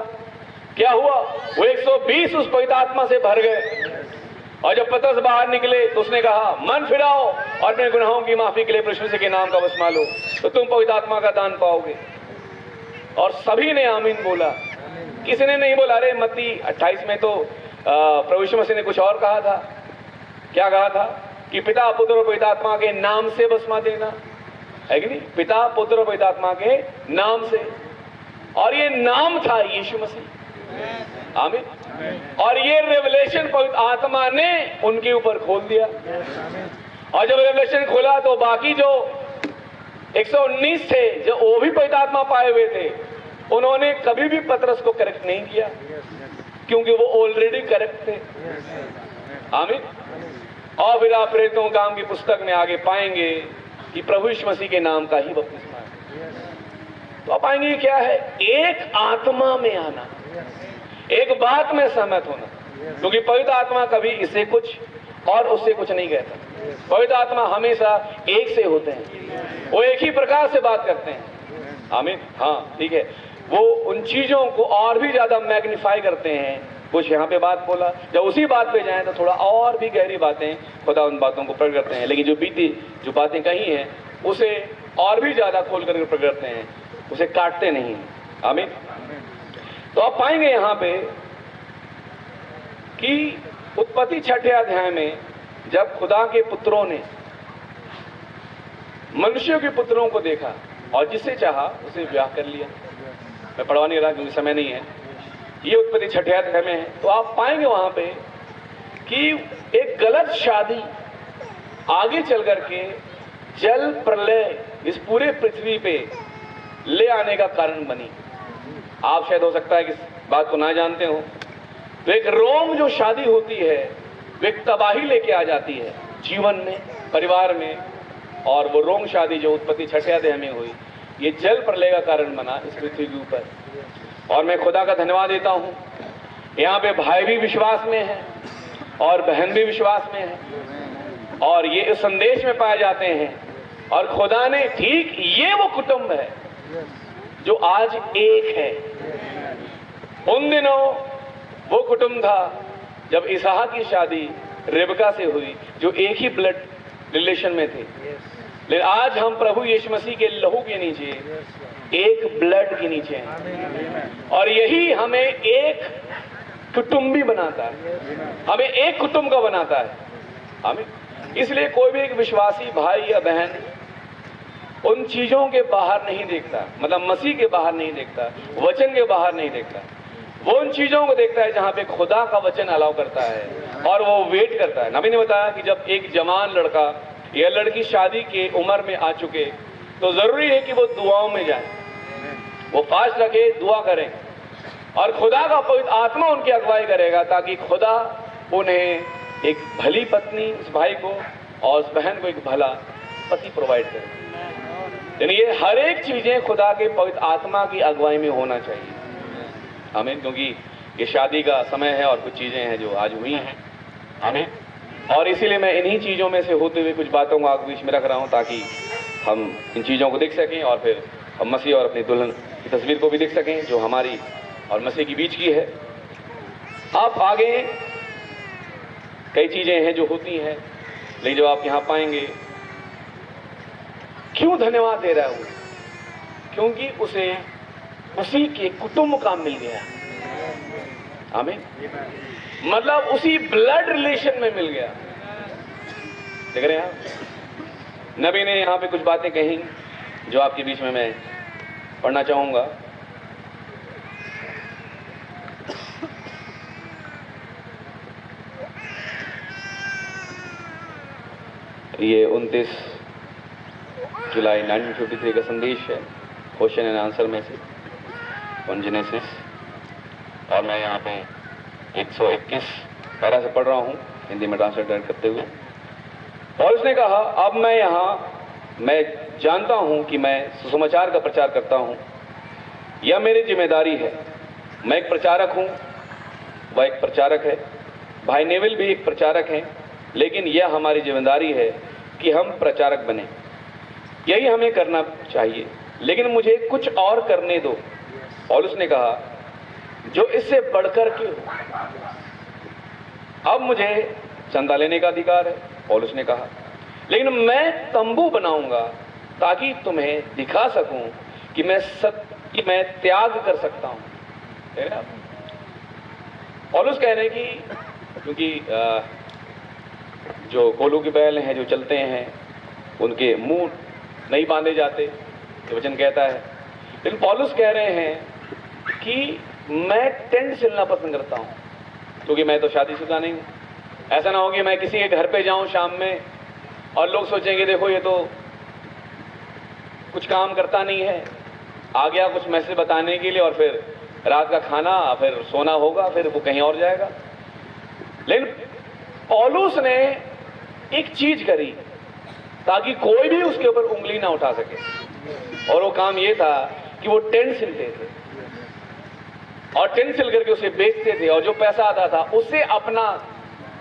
[SPEAKER 3] क्या हुआ? वो 120 उस पवित्र आत्मा से भर गए, और जब पतरस बाहर निकले तो उसने कहा मन फिराओ और अपने गुनाहों की माफी के लिए प्रभु यीशु के नाम का बपतिस्मा लो तो तुम पवित्र आत्मा का दान पाओगे। और सभी ने आमीन बोला। किसी ने नहीं बोला। अरे मत्ती 28 में तो प्रभु यीशु मसीह ने कुछ और कहा था। क्या कहा था? कि पिता पुत्र और पवित्र आत्मा के नाम से बपतिस्मा देना, है कि नहीं? पिता पुत्र और पवित्र आत्मा के नाम से, और ये नाम था यीशु मसीह। आमीन। और ये रेवलेशन पवित्र आत्मा ने उनके ऊपर खोल दिया, और जब रेवलेशन खोला तो बाकी जो 119 थे जो वो भी पवित्र आत्मा पाए हुए थे, उन्होंने कभी भी पतरस को करेक्ट नहीं किया, क्योंकि वो ऑलरेडी करेक्ट थे। आमीन। और फिर आप प्रेरितों के काम की पुस्तक में आगे पाएंगे कि प्रभु यीशु मसीह के नाम का ही बपतिस्मा है। तो आप पाएंगे क्या है? एक आत्मा में आना, एक बात में सहमत होना, क्योंकि पवित्र आत्मा कभी इससे कुछ और उससे कुछ नहीं कहता। पवित्र आत्मा हमेशा एक से होते हैं, वो एक ही प्रकार से बात करते हैं। आमीन। हाँ ठीक है। वो उन चीजों को और भी ज्यादा मैग्नीफाई करते हैं। कुछ यहाँ पे बात बोला, जब उसी बात पे जाएं तो थोड़ा और भी गहरी बातें खुदा उन बातों को प्रकट करते हैं, लेकिन जो बीती जो बातें कही हैं उसे और भी ज्यादा खोल करके प्रकट करते हैं, उसे काटते नहीं। आमीन। तो आप पाएंगे यहाँ पे कि उत्पत्ति 6 अध्याय में जब खुदा के पुत्रों ने मनुष्यों के पुत्रों को देखा और जिससे चाहा उसे ब्याह कर लिया। मैं पढ़वा नहीं रहा क्योंकि समय नहीं है, ये उत्पत्ति 6 अध्याय में है। तो आप पाएंगे वहां पे कि एक गलत शादी आगे चल करके जल प्रलय इस पूरे पृथ्वी पे ले आने का कारण बनी। आप शायद हो सकता है कि इस बात को ना जानते हो, तो एक रोम जो शादी होती है वो एक तबाही लेके आ जाती है जीवन में, परिवार में, और वो रोम शादी जो उत्पत्ति 6 अध्याय में हुई, ये जल प्रलय का कारण बना इस पृथ्वी के ऊपर। और मैं खुदा का धन्यवाद देता हूँ, यहाँ पे भाई भी विश्वास में है और बहन भी विश्वास में है, और ये इस संदेश में पाए जाते हैं। और खुदा ने ठीक ये वो कुटुंब है जो आज एक है। उन दिनों वो कुटुंब था जब इसहाक की शादी रिबका से हुई, जो एक ही ब्लड रिलेशन में थे, लेकिन आज हम प्रभु यीशु मसीह के लहू के नीचे, एक ब्लड के नीचे हैं, और यही हमें एक कुटुंबी बनाता है, हमें एक कुटुंब का बनाता है हमें। इसलिए कोई भी एक विश्वासी भाई या बहन उन चीजों के बाहर नहीं देखता, मतलब मसीह के बाहर नहीं देखता, वचन के बाहर नहीं देखता। वो उन चीजों को देखता है जहां पे खुदा का वचन अलाउ करता है, और वो वेट करता है। नबी ने बताया कि जब एक जवान लड़का या लड़की शादी के उम्र में आ चुके, तो जरूरी है कि वो दुआओं में जाए, वो फास्ट रखे, दुआ करें, और खुदा का पवित्र आत्मा उनकी अगुवाई करेगा, ताकि खुदा उन्हें एक भली पत्नी, उस भाई को और उस बहन को एक भला पति प्रोवाइड करे। यानी ये हर एक चीजें खुदा के पवित्र आत्मा की अगुवाई में होना चाहिए हमें, क्योंकि ये शादी का समय है और कुछ चीजें हैं जो आज हुई हैं हमें। और इसीलिए मैं इन्हीं चीजों में से होते हुए कुछ बातों को आपके बीच में रख रहा हूं, ताकि हम इन चीजों को देख सकें और फिर हम मसीह और अपनी दुल्हन की तस्वीर को भी देख सकें जो हमारी और मसीह के बीच की है। आप आगे कई चीजें हैं जो होती हैं, लेकिन जो आप यहां पाएंगे, क्यों धन्यवाद दे रहा है वो? क्योंकि उसे उसी के कुटुंब का मिल गया, आमीन। मतलब उसी ब्लड रिलेशन में मिल गया। देख रहे हैं आप, नबी ने यहां पे कुछ बातें कही जो आपके बीच में मैं पढ़ना चाहूंगा। ये 29 जुलाई 1953 का संदेश है, क्वेश्चन एंड आंसर में से ऑन जेनेसिस, और मैं यहाँ पे 121 पैरा से पढ़ रहा हूँ, हिंदी में ट्रांसलेट करते हुए। और उसने कहा, अब मैं जानता हूँ कि मैं सुसमाचार का प्रचार करता हूँ, यह मेरी जिम्मेदारी है। मैं एक प्रचारक हूँ, वह एक प्रचारक है, भाई नेविल भी एक प्रचारक हैं, लेकिन यह हमारी जिम्मेदारी है कि हम प्रचारक बने। यही हमें करना चाहिए, लेकिन मुझे कुछ और करने दो। और उसने कहा, जो इससे बढ़कर के हो। अब मुझे चंदा लेने का अधिकार है, और उसने कहा, लेकिन मैं तंबू बनाऊंगा ताकि तुम्हें दिखा सकूं कि मैं त्याग कर सकता हूं। पौलुस कह रहे हैं कि क्योंकि जो कोलू के बैल हैं जो चलते हैं, उनके मुंह नहीं बांधे जाते, ये वचन कहता है। लेकिन पौलुस कह रहे हैं कि मैं टेंट सिलना पसंद करता हूं, क्योंकि मैं तो शादीशुदा नहीं हूं। ऐसा ना हो कि मैं किसी के घर पे जाऊं शाम में और लोग सोचेंगे देखो ये तो कुछ काम करता नहीं है, आ गया कुछ मैसेज बताने के लिए, और फिर रात का खाना, फिर सोना होगा, फिर वो कहीं और जाएगा। लेकिन पौलुस ने एक चीज करी ताकि कोई भी उसके ऊपर उंगली ना उठा सके, और वो काम ये था कि वो टेंट सिलते थे, और टेंट सिल करके उसे बेचते थे, और जो पैसा आता था उससे अपना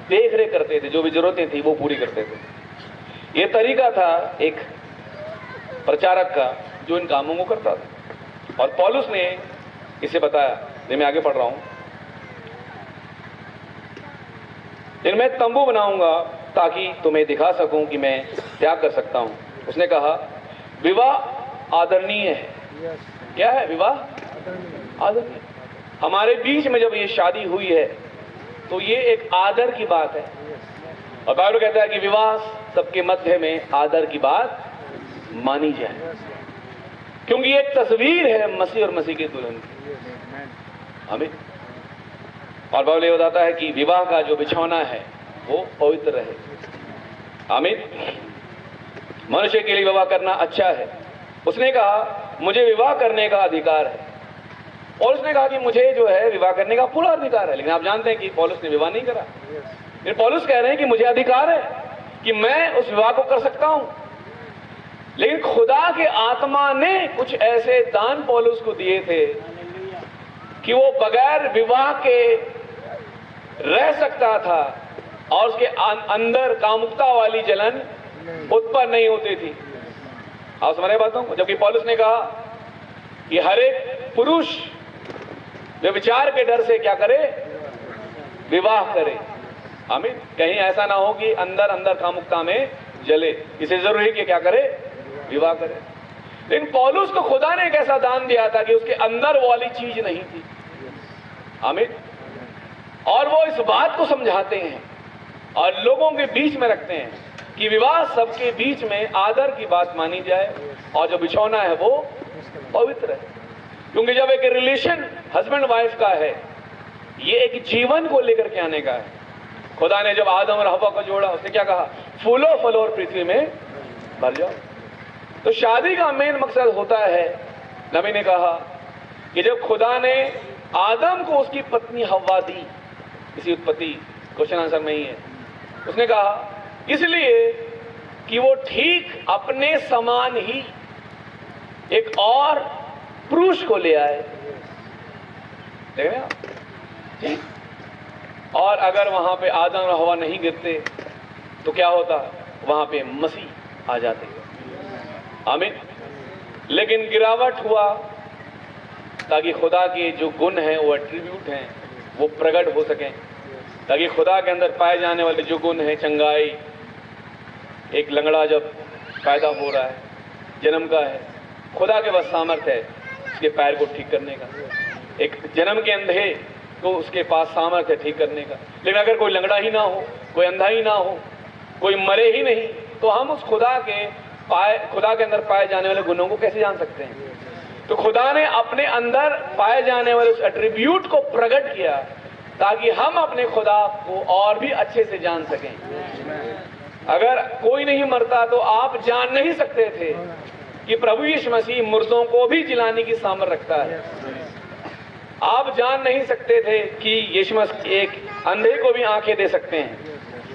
[SPEAKER 3] देख रेख करते थे, जो भी जरूरतें थी वो पूरी करते थे। ये तरीका था एक प्रचारक का जो इन कामों को करता था, और पौलुस ने इसे बताया। मैं आगे पढ़ रहा हूं, लेकिन मैं तंबू बनाऊंगा ताकि तुम्हें दिखा सकूं कि मैं त्याग कर सकता हूं। उसने कहा, विवाह आदरणीय है। क्या है विवाह? आदरणीय। हमारे बीच में जब ये शादी हुई है तो ये एक आदर की बात है, और बाइबल कहता है कि विवाह सबके मध्य में आदर की बात मानी जाए, क्योंकि ये एक तस्वीर है मसीह और मसीह के दुल्हन की। आमीन। और बाइबल ये बताता है कि विवाह का जो बिछौना है वो पवित्र रहे। आमीन। मनुष्य के लिए विवाह करना अच्छा है। उसने कहा, मुझे विवाह करने का अधिकार है, और उसने कहा कि मुझे जो है विवाह करने का पूरा अधिकार है। लेकिन आप जानते हैं कि पौलुस ने विवाह नहीं करा। फिर पौलुस कह रहे हैं कि मुझे अधिकार है कि मैं उस विवाह को कर सकता हूं, लेकिन खुदा के आत्मा ने कुछ ऐसे दान पौलुस को दिए थे कि वो बगैर विवाह के रह सकता था, और उसके अंदर कामुकता वाली जलन उत्पन्न नहीं होती थी। आप समझ रहे बातों को? जबकि पौलुस ने कहा कि हर एक पुरुष व्यभिचार के डर से क्या करे? विवाह करे। आमीन। कहीं ऐसा ना हो कि अंदर अंदर कामुकता में जले, इसे जरूरी है कि क्या करे, विवाह करे। लेकिन पौलुस को खुदा ने एक ऐसा दान दिया था कि उसके अंदर वो वाली चीज नहीं थी। आमीन। और वो इस बात को समझाते हैं और लोगों के बीच में रखते हैं कि विवाह सबके बीच में आदर की बात मानी जाए और जो बिछौना है वो पवित्र है। क्योंकि जब एक रिलेशन हस्बैंड वाइफ का है, ये एक जीवन को लेकर के आने का है। खुदा ने जब आदम और हवा को जोड़ा, उसने क्या कहा, फूलो फलो और पृथ्वी में भर जाओ। तो शादी का मेन मकसद होता है, नबी ने कहा कि जब खुदा ने आदम को उसकी पत्नी हवा दी, इसी उत्पत्ति क्वेश्चन आंसर में ही है, उसने कहा इसलिए कि वो ठीक अपने समान ही एक और पुरुष को ले आए। देख रहे हैं आप जी? और अगर वहां पे आदम और हवा नहीं गिरते तो क्या होता, वहां पे मसीह आ जाते। आमीन। लेकिन गिरावट हुआ ताकि खुदा के जो गुण हैं, वो एट्रीब्यूट हैं, वो प्रकट हो सकें, ताकि खुदा के अंदर पाए जाने वाले जो गुण हैं, चंगाई, एक लंगड़ा जब पैदा हो रहा है, जन्म का है, खुदा के पास सामर्थ्य है उसके पैर को ठीक करने का। एक जन्म के अंधे को उसके पास सामर्थ्य है ठीक करने का। लेकिन अगर कोई लंगड़ा ही ना हो, कोई अंधा ही ना हो, कोई मरे ही नहीं, तो हम उस खुदा के अंदर पाए जाने वाले गुणों को कैसे जान सकते हैं? तो खुदा ने अपने अंदर पाए जाने वाले उस एट्रीब्यूट को प्रकट किया ताकि हम अपने खुदा को और भी अच्छे से जान सकें। अगर कोई नहीं मरता तो आप जान नहीं सकते थे कि प्रभु यीशु मसीह मुर्दों को भी जिलाने की सामर्थ रखता है। आप जान नहीं सकते थे कि यीशु मसीह एक अंधे को भी आंखें दे सकते हैं,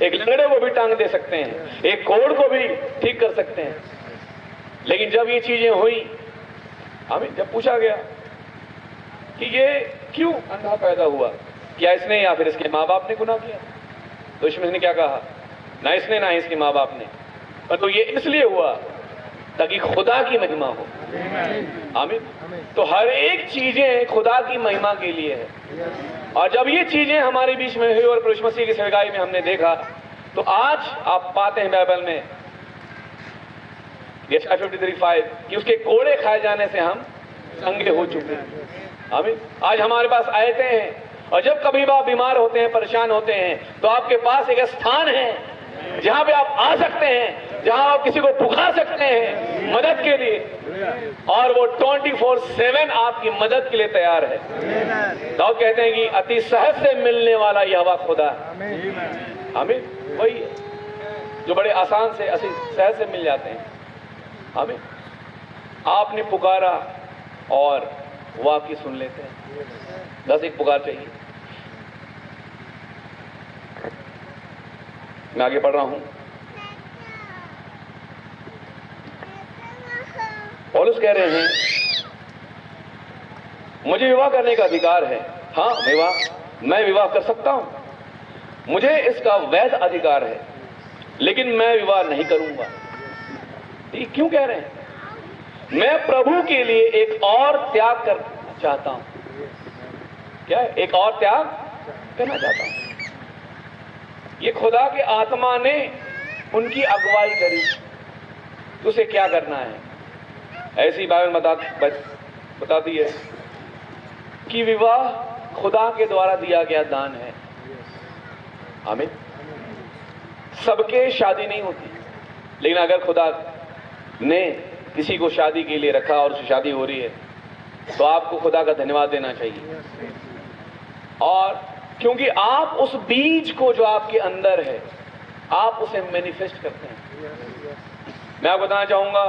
[SPEAKER 3] एक लंगड़े को भी टांग दे सकते हैं, एक कोढ़ को भी ठीक कर सकते हैं। लेकिन जब ये चीजें हुई, हमें जब पूछा गया कि ये क्यों अंधा पैदा हुआ, क्या इसने या फिर इसके माँ बाप ने गुनाह किया, तो यीशु मसीह ने क्या कहा, ना इसने ना इसके माँ बाप ने, पर तो ये इसलिए हुआ ताकि खुदा की महिमा हो। आमीन। तो हर एक चीजें खुदा की महिमा के लिए है। और जब ये चीजें हमारे बीच में हुई और प्रभु मसीह की सेवकाई में हमने देखा, तो आज आप पाते हैं बाइबल में यशायाह 53:5 कि उसके कोड़े खाए जाने से हम चंगे हो चुके हैं। आमीन। आज हमारे पास आयतें हैं, और जब कभी आप बीमार होते हैं, परेशान होते हैं, तो आपके पास एक स्थान है जहां पे आप आ सकते हैं, जहां आप किसी को पुकार सकते हैं मदद के लिए, और वो 24/7 आपकी मदद के लिए तैयार है। दाऊद कहते हैं कि अति सहज से मिलने वाला यहोवा खुदा है। आमीन। वही है जो बड़े आसान से अति सहज से मिल जाते हैं। आमीन। आपने पुकारा और वो आपकी सुन लेते हैं। बस एक पुकार चाहिए। मैं आगे पढ़ रहा हूं। पौलुस कह रहे हैं, मुझे विवाह करने का अधिकार है। हाँ, मैं विवाह कर सकता हूं, मुझे इसका वैध अधिकार है, लेकिन मैं विवाह नहीं करूंगा। ये क्यों कह रहे हैं? मैं प्रभु के लिए एक और त्याग करना चाहता हूं। क्या है? एक और त्याग करना चाहता हूं। ये खुदा के आत्मा ने उनकी अगुवाई करी, तो उसे क्या करना है? ऐसी बाइबल बताती है कि विवाह खुदा के द्वारा दिया गया दान है। आमीन। सबके शादी नहीं होती, लेकिन अगर खुदा ने किसी को शादी के लिए रखा और उसकी शादी हो रही है, तो आपको खुदा का धन्यवाद देना चाहिए। और क्योंकि आप उस बीज को जो आपके अंदर है, आप उसे मैनिफेस्ट करते हैं। मैं आपको बताना चाहूंगा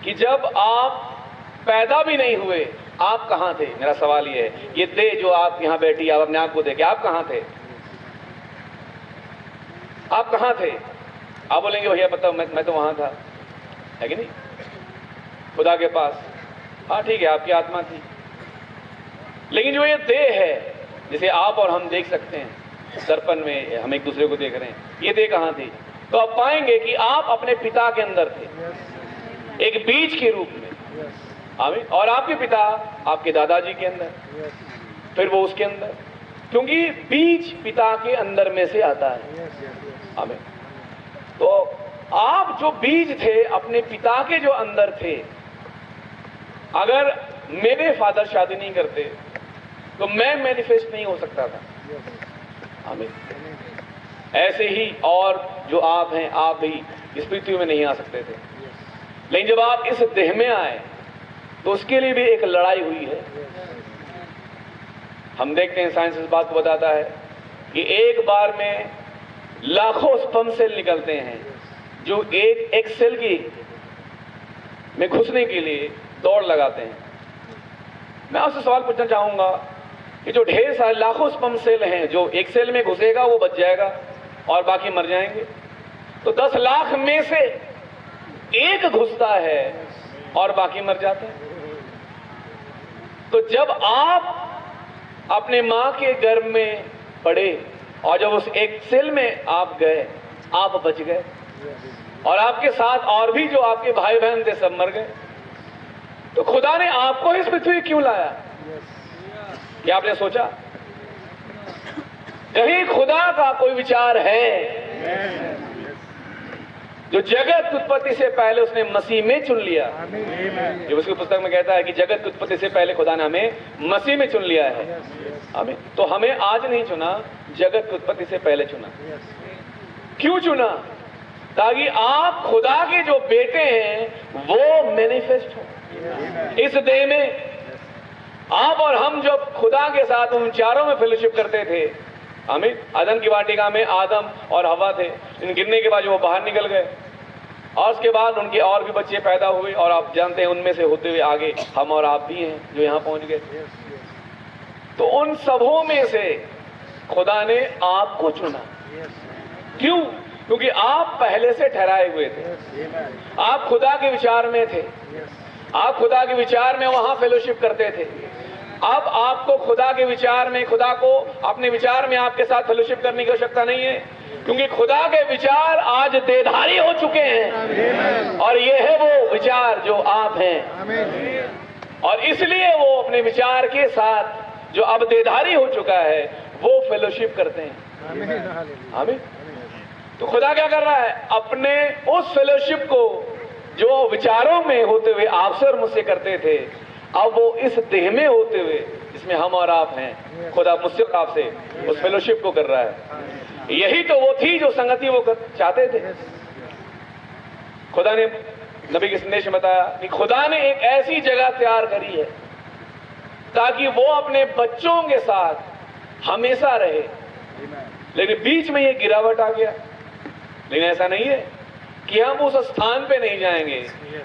[SPEAKER 3] कि जब आप पैदा भी नहीं हुए, आप कहां थे? मेरा सवाल ये है, ये देह जो आप यहां बैठी, आप अपने आप को देखें, आप कहां थे? आप कहां थे? आप बोलेंगे भैया पता मैं तो वहां था, है कि नहीं? खुदा के पास। हाँ ठीक है, आपकी आत्मा थी, लेकिन जो ये देह है जिसे आप और हम देख सकते हैं, दर्पण में हम एक दूसरे को देख रहे हैं, ये देह कहां थी? तो आप पाएंगे कि आप अपने पिता के अंदर थे, एक बीज के रूप में। आमीन। और आपके पिता आपके दादाजी के अंदर, फिर वो उसके अंदर, क्योंकि बीज पिता के अंदर में से आता है। आमीन। तो आप जो बीज थे अपने पिता के जो अंदर थे, अगर मेरे फादर शादी नहीं करते तो मैं मैनिफेस्ट नहीं हो सकता था। आमीन। ऐसे ही और जो आप हैं, आप भी इस पृथ्वी में नहीं आ सकते थे, लेकिन जब आप इस देह में आए तो उसके लिए भी एक लड़ाई हुई है। हम देखते हैं, साइंस इस बात को बताता है कि एक बार में लाखों स्पर्म सेल निकलते हैं जो एक सेल की में घुसने के लिए दौड़ लगाते हैं। मैं आपसे सवाल पूछना चाहूंगा कि जो ढेर सारे लाखों स्पर्म सेल हैं, जो एक सेल में घुसेगा वो बच जाएगा और बाकी मर जाएंगे, तो 10 लाख में से एक घुसता है और बाकी मर जाते हैं। तो जब आप अपने मां के गर्भ में पड़े और जब उस एक सेल में आप गए, आप बच गए, और आपके साथ और भी जो आपके भाई बहन थे सब मर गए। तो खुदा ने आपको इस पृथ्वी क्यों लाया? क्या आपने सोचा? कहीं खुदा का कोई विचार है? जो जगत की उत्पत्ति से पहले उसने मसीह में चुन लिया। जो उसकी पुस्तक में कहता है कि जगत की उत्पत्ति से पहले खुदा ने हमें मसीह में चुन लिया है। हमें तो हमें आज नहीं चुना, जगत की उत्पत्ति से पहले चुना। क्यों चुना? ताकि आप खुदा के जो बेटे हैं वो मैनिफेस्ट हो इस देह में। आप और हम जब खुदा के साथ उन चारों में फेलोशिप करते थे, आमीन, अदन की वाटिका में आदम और हवा थे, इन गिरने के बाद वो बाहर निकल गए और उसके बाद उनके और भी बच्चे पैदा हुए, और आप जानते हैं उनमें से होते हुए आगे हम और आप भी हैं जो यहाँ पहुंच गए। तो उन सबों में से खुदा ने आपको चुना। क्यों? क्योंकि आप पहले से ठहराए हुए थे, आप खुदा के विचार में थे, आप खुदा के विचार में वहां फेलोशिप करते थे। अब आपको खुदा के विचार में, खुदा को अपने विचार में आपके साथ फेलोशिप करने की आवश्यकता नहीं है, क्योंकि खुदा के विचार आज देहधारी हो चुके हैं और ये है वो विचार जो आप हैं। और इसलिए वो अपने विचार के साथ जो अब देहधारी हो चुका है वो फेलोशिप करते हैं। आमीन। तो खुदा क्या कर रहा है? अपने उस फेलोशिप को जो विचारों में होते हुए आपसे और मुझसे करते थे, अब वो इस देह में होते हुए, जिसमें हम और आप हैं, खुदा मुझसे और आपसे उस फेलोशिप को कर रहा है। यही तो वो थी जो संगति वो चाहते थे। खुदा ने नबी के संदेश में बताया कि खुदा ने एक ऐसी जगह तैयार करी है ताकि वो अपने बच्चों के साथ हमेशा रहे। लेकिन बीच में ये गिरावट आ गया। लेकिन ऐसा नहीं है कि हम उस स्थान पे नहीं जाएंगे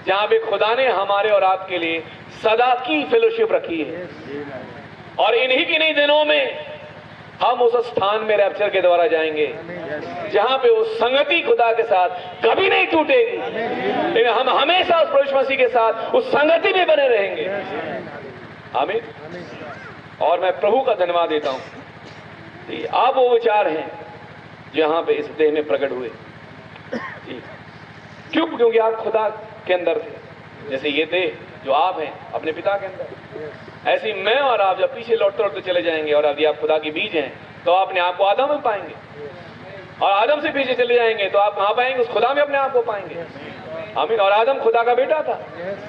[SPEAKER 3] जहां पे खुदा ने हमारे और आपके लिए सदा की फेलोशिप रखी है। और इन्हीं किन्हीं दिनों में हम उस स्थान में रैप्चर के द्वारा जाएंगे जहां पे उस संगति खुदा के साथ कभी नहीं टूटेगी, लेकिन हम हमेशा उस प्रभु मसीह के साथ उस संगति में बने रहेंगे। आमीन। और मैं प्रभु का धन्यवाद देता हूं। आप वो विचार हैं जहां पे इस देह में प्रकट हुए। क्यों? क्योंकि आप खुदा के अंदर थे। जैसे ये देह जो आप हैं अपने पिता के अंदर, ऐसे मैं और आप जब पीछे लौटते लौटते चले जाएंगे और यदि आप खुदा के बीज हैं तो अपने आप को आदम में पाएंगे, और आदम से पीछे चले जाएंगे तो आप कहां पाएंगे? उस खुदा में अपने आप को पाएंगे। आमीन। और आदम खुदा का बेटा था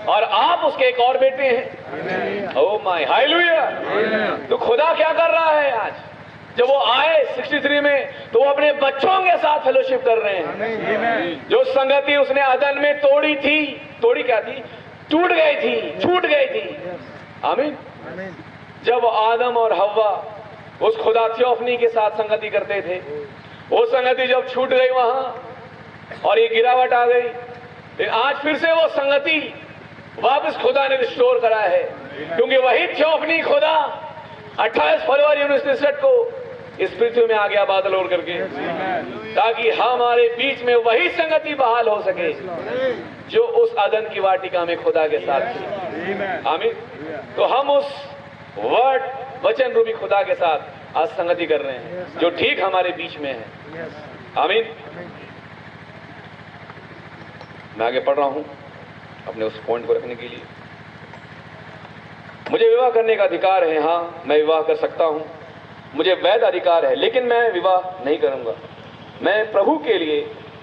[SPEAKER 3] और आप उसके एक और बेटे हैं। Oh my hallelujah. तो खुदा क्या कर रहा है आज? जब वो आए 63 में तो वो अपने बच्चों के साथ फेलोशिप कर रहे हैं। जो संगति उसने अदन में तोड़ी थी, तोड़ी क्या थी? टूट गई थी, छूट गई थी। आमीन। जब आदम और हव्वा उस खुदा थियोफनी के साथ संगति करते थे, वो संगति जब छूट गई वहां और ये गिरावट आ गई, फिर आज फिर से वो संगति वापस खुदा ने रिस्टोर करा है। क्योंकि वही थियोफनी खुदा 28 फरवरी 1963 को इस पृथ्वी में आ गया बादल ओढ़ करके, ताकि हमारे बीच में वही संगति बहाल हो सके जो उस अदन की वाटिका में खुदा के साथ थी। आमीन। तो हम उस वर्ड वचन रूपी खुदा के साथ आज संगति कर रहे हैं जो ठीक हमारे बीच में है। आमीन। मैं आगे पढ़ रहा हूं अपने उस पॉइंट को रखने के लिए। मुझे विवाह करने का अधिकार है। हाँ, मैं विवाह कर सकता हूं, मुझे वैध अधिकार है, लेकिन मैं विवाह नहीं करूंगा। मैं प्रभु के लिए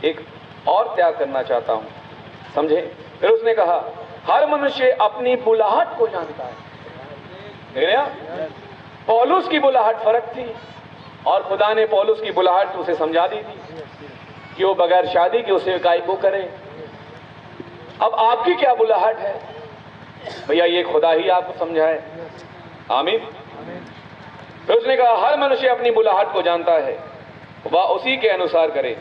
[SPEAKER 3] एक और त्याग करना चाहता हूं। समझे? फिर उसने कहा, हर मनुष्य अपनी बुलाहट को जानता है। देख रहे हैं? पौलुस की बुलाहट फर्क थी और खुदा ने पौलुस की बुलाहट उसे समझा दी थी कि वो बगैर शादी के उसे काय को करे। अब आपकी क्या बुलाहट है भैया, ये खुदा ही आपको समझाए। आमीन। तो उसने कहा, हर मनुष्य अपनी बुलाहट को जानता है, वह उसी के अनुसार करे।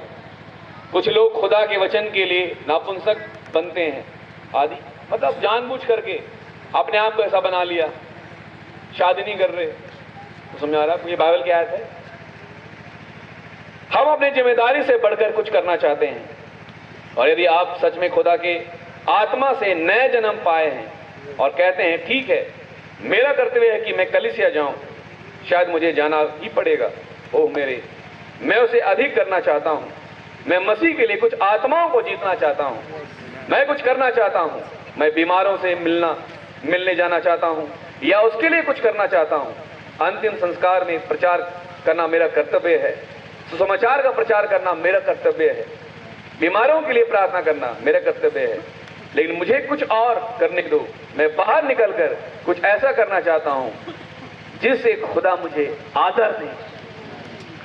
[SPEAKER 3] कुछ लोग खुदा के वचन के लिए नापुंसक बनते हैं आदि, मतलब जानबूझ करके अपने आप को ऐसा बना लिया, शादी नहीं कर रहे। तो समझ आ रहा है? ये बाइबल की आयत है। हम अपनी जिम्मेदारी से बढ़कर कुछ करना चाहते हैं, और यदि आप सच में खुदा के आत्मा से नए जन्म पाए हैं और कहते हैं ठीक है, मेरा कर्तव्य है कि मैं कलीसिया जाऊं, शायद मुझे जाना ही पड़ेगा, ओह मेरे, मैं उसे अधिक करना चाहता हूं, मैं मसीह के लिए कुछ आत्माओं को जीतना चाहता हूं, मैं कुछ करना चाहता हूं, मैं बीमारों से मिलने जाना चाहता हूं, या उसके लिए कुछ करना चाहता हूं, अंतिम संस्कार में प्रचार करना मेरा कर्तव्य है, सुसमाचार का प्रचार करना मेरा कर्तव्य है, बीमारों के लिए प्रार्थना करना मेरा कर्तव्य है, लेकिन मुझे कुछ और करने दो। मैं बाहर निकलकर कुछ ऐसा करना चाहता हूं जिससे खुदा मुझे आदर दे।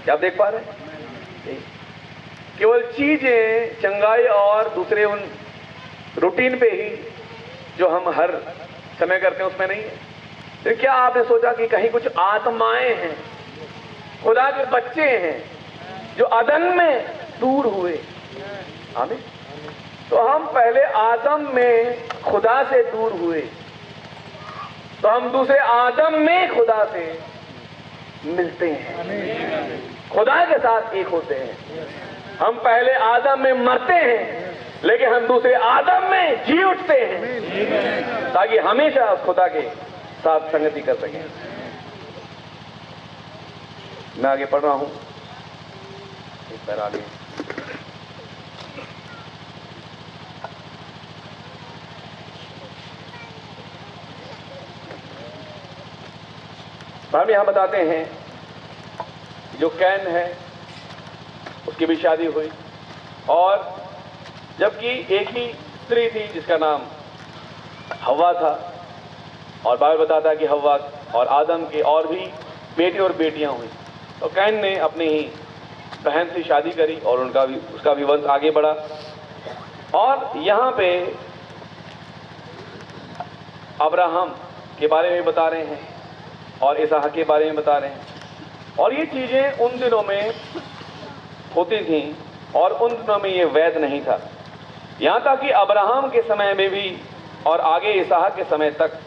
[SPEAKER 3] क्या आप देख पा रहे हैं? केवल चीजें, चंगाई और दूसरे उन रूटीन पे ही जो हम हर समय करते हैं उसमें नहीं है। तो क्या आपने सोचा कि कहीं कुछ आत्माएं हैं, खुदा के बच्चे हैं जो अदन में दूर हुए? आमीन। तो हम पहले आदम में खुदा से दूर हुए, तो हम दूसरे आदम में खुदा से मिलते हैं, खुदा के साथ एक होते हैं। हम पहले आदम में मरते हैं, लेकिन हम दूसरे आदम में जी उठते हैं, ताकि हमेशा उस खुदा के साथ संगति कर सकें। मैं आगे पढ़ रहा हूं, एक पैरा आगे। हम यहां बताते हैं जो कैन है उसकी भी शादी हुई, और जबकि एक ही स्त्री थी जिसका नाम हव्वा था, और बाइबल बताता है कि हव्वा और आदम के और भी बेटे और बेटियां हुई। तो कैन ने अपनी ही बहन से शादी करी और उसका भी वंश आगे बढ़ा। और यहाँ पे अब्राहम के बारे में बता रहे हैं और इसहाक के बारे में बता रहे हैं, और ये चीजें उन दिनों में होती थी और उन दिनों में ये वैध नहीं था। यहाँ तक कि अब्राहम के समय में भी और आगे इसहाक के समय तक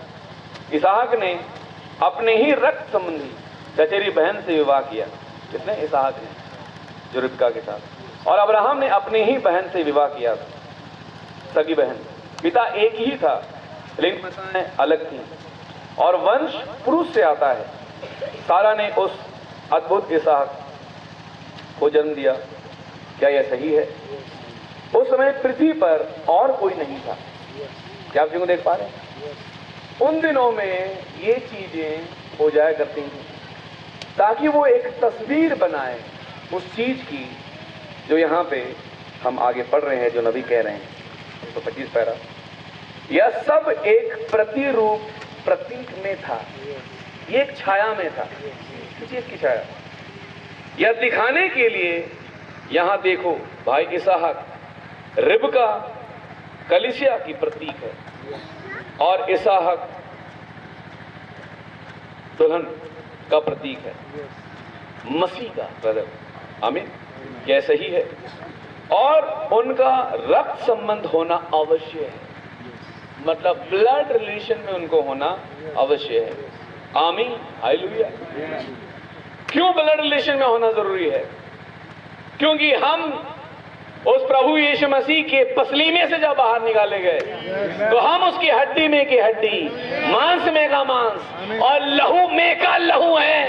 [SPEAKER 3] इसहाक ने अपने ही रक्त संबंधी चचेरी बहन से विवाह किया। किसने? इसहाक ने, जो रिबका के साथ। और अब्राहम ने अपनी ही बहन से विवाह किया, सगी बहन। पिता एक ही था लेकिन पताएं अलग थी, और वंश पुरुष से आता है। सारा ने उस अद्भुत इसहाक को जन्म दिया। क्या यह सही है? उस समय पृथ्वी पर और कोई नहीं था। क्या आप जी को देख पा रहे हैं? उन दिनों में ये चीजें हो जाया करती थी ताकि वो एक तस्वीर बनाए उस चीज की जो यहाँ पे हम आगे पढ़ रहे हैं, जो नबी कह रहे हैं। तो 25 पैरा, यह सब एक प्रतिरूप प्रतीक में था, ये एक छाया में था। किस चीज की छाया? यह दिखाने के लिए, यहां देखो भाई, इसहाक रिबका कलीसिया की प्रतीक है और इसहाक दुल्हन का प्रतीक है, मसीह का ब्रदर। आमीन। क्या सही है? और उनका रक्त संबंध होना अवश्य है, मतलब ब्लड रिलेशन में उनको होना अवश्य है। आमीन, हालेलुया। क्यों ब्लड रिलेशन में होना जरूरी है? क्योंकि हम उस प्रभु यीशु मसीह के पसलीने से जब बाहर निकाले गए तो हम उसकी हड्डी में की हड्डी, मांस में का मांस और लहू में का लहू है,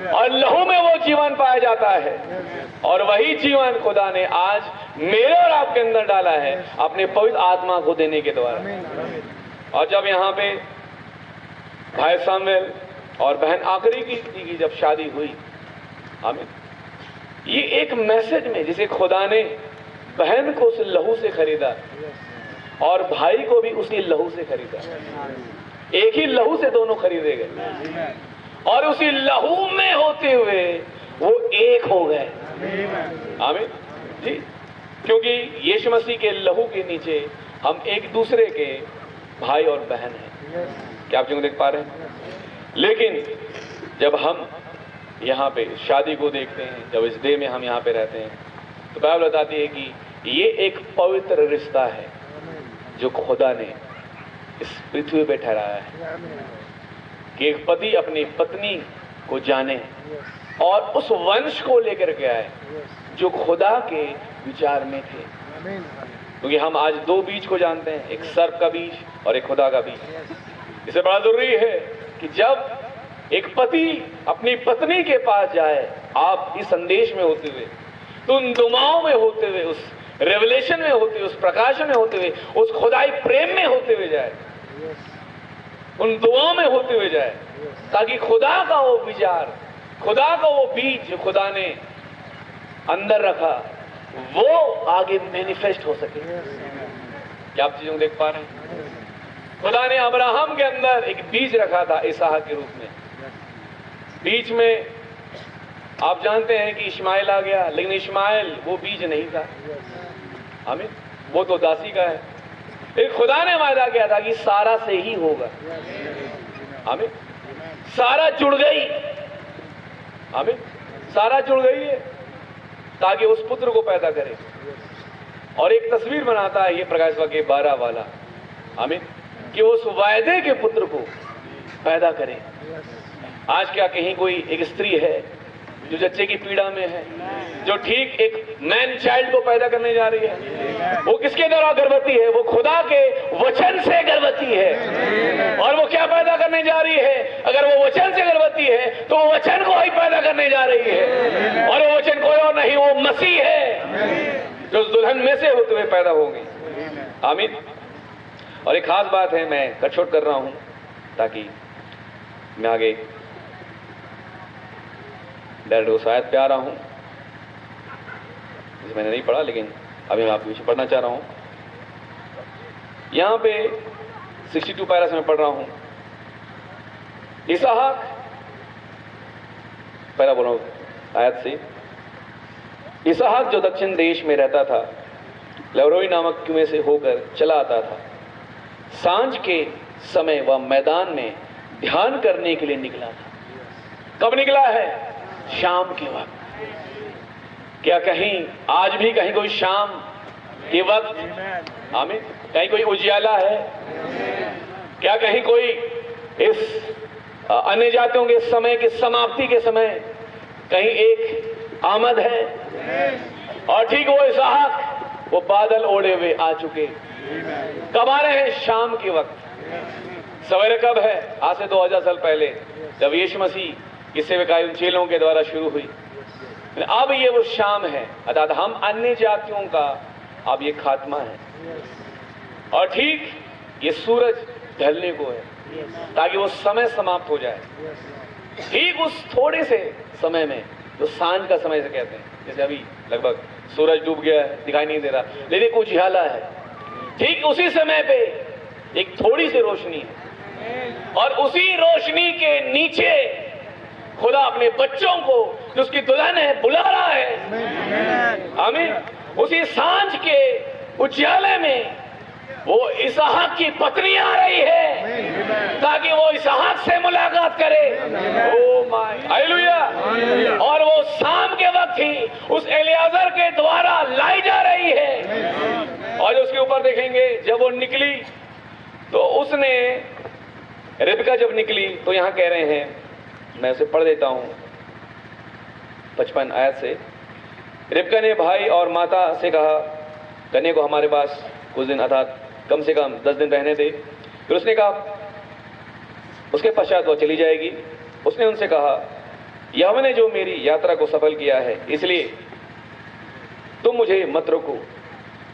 [SPEAKER 3] और लहू में वो जीवन पाया जाता है। और वही जीवन खुदा ने आज मेरे और आपके अंदर डाला है अपने पवित्र आत्मा को देने के द्वारा। और जब यहाँ पे भाई सामुएल और बहन आखिरी की जब शादी हुई, आमीन, ये एक मैसेज में जिसे खुदा ने बहन को उस लहू से खरीदा और भाई को भी उसी लहू से खरीदा। एक ही लहू से दोनों खरीदे गए और उसी लहू में होते हुए वो एक हो गए। आमीन जी। क्योंकि यीशु मसीह के लहू के नीचे हम एक दूसरे के भाई और बहन हैं। क्या आप जो देख पा रहे हैं? लेकिन जब हम यहाँ पे शादी को देखते हैं, जब इस देह में हम यहाँ पे रहते हैं, तो बाइबल बताती है कि ये एक पवित्र रिश्ता है जो खुदा ने इस पृथ्वी पे ठहराया है कि एक पति अपनी पत्नी को जाने और उस वंश को लेकर के आए जो खुदा के विचार में थे। क्योंकि हम आज दो बीज को जानते हैं, एक सर्प का बीज और एक खुदा का बीज। इसे बड़ा जरूरी है कि जब एक पति अपनी पत्नी के पास जाए, आप इस संदेश में होते हुए, तो उन दुआओं में होते हुए, उस रेवलेशन में होते हुए, उस प्रकाश में होते हुए, उस खुदाई प्रेम में होते हुए जाए, उन दुआओं में होते हुए जाए, ताकि खुदा का वो विचार, खुदा का वो बीज जो खुदा ने अंदर रखा, वो आगे मैनिफेस्ट हो सके। क्या आप चीजों को देख पा रहे हैं? खुदा ने अब्राहम के अंदर एक बीज रखा था इसहाक के रूप में। बीच में आप जानते हैं कि इश्माइल आ गया, लेकिन इश्माइल वो बीज नहीं था। आमीन। वो तो दासी का है। एक खुदा ने वादा किया था कि सारा से ही होगा। आमीन। सारा जुड़ गई। आमीन। सारा जुड़ गई है ताकि उस पुत्र को पैदा करे। और एक तस्वीर बनाता है ये प्रकाश वाक्य 12 वाला, आमीन, कि वो उस वायदे के पुत्र को पैदा करे। आज क्या कहीं कोई एक स्त्री है जो जच्चे की पीड़ा में है, जो ठीक एक मैन चाइल्ड को पैदा करने जा रही है? वो किसके द्वारा गर्भवती है? वो खुदा के वचन से गर्भवती है। और वो क्या पैदा करने जा रही है? अगर वो वचन से गर्भवती है तो वो वचन को ही पैदा करने जा रही है। और वो वचन कोई और नहीं, वो मसीह है जो दुल्हन में से होते हुए पैदा होंगे। आमीन। और एक खास बात है, मैं कट छोट कर रहा हूं ताकि मैं आगे डायरेक्ट वो शायद पे आ रहा हूं, जिसे मैंने नहीं पढ़ा, लेकिन अभी मैं आपके पीछे पढ़ना चाह रहा हूं। यहां पे 62 पैरा से मैं पढ़ रहा हूं। इसहाक, पहला बोलो आयत से, इसहाक जो दक्षिण देश में रहता था, लवरोई नामक कुएं से होकर चला आता था। सांझ के समय वह मैदान में ध्यान करने के लिए निकला था। कब निकला है? शाम के वक्त। क्या कहीं आज भी कहीं कोई शाम के वक्त, आमीन, कहीं कोई उजियाला है? क्या कहीं कोई इस अन्य जातियों के समय की समाप्ति के समय कहीं एक आमद है? और ठीक वो इसहाक, वो बादल ओढ़े हुए आ चुके। कब आ रहे हैं? शाम के वक्त। सवेरे कब है? आज से 2000 साल पहले जब यीशु मसीह की सेवकाई उन चेलों के द्वारा शुरू हुई। अब ये वो शाम है, अर्थात हम अन्य जातियों का अब ये खात्मा है। और ठीक ये सूरज ढलने को है ताकि वो समय समाप्त हो जाए। ठीक उस थोड़े से समय में जो सांझ का समय से कहते हैं, जैसे अभी लगभग सूरज डूब गया है, दिखाई नहीं दे रहा, लेकिन उजियाला है। ठीक उसी समय पे एक थोड़ी सी रोशनी है और उसी रोशनी के नीचे खुदा अपने बच्चों को जो उसकी दुल्हन है बुला रहा है। आमीन। उसी सांझ के उजियाले में वो इसहाक की पत्नी आ रही है ताकि वो इसहाक से मुलाकात करे। Oh my hallelujah. और वो शाम के वक्त ही उस एलियाजर के द्वारा लाई जा रही है। और उसके ऊपर देखेंगे जब वो निकली तो उसने, रिबका जब निकली तो यहां कह रहे हैं, मैं उसे पढ़ देता हूं 55 आयत से। रिबका ने भाई और माता से कहा, कन्या को हमारे पास कुछ दिन अर्थात कम से कम 10 दिन रहने दे। फिर उसने कहा, उसके पश्चात वह चली जाएगी। उसने उनसे कहा, यहोवा ने जो मेरी यात्रा को सफल किया है, इसलिए तुम मुझे मत रोको।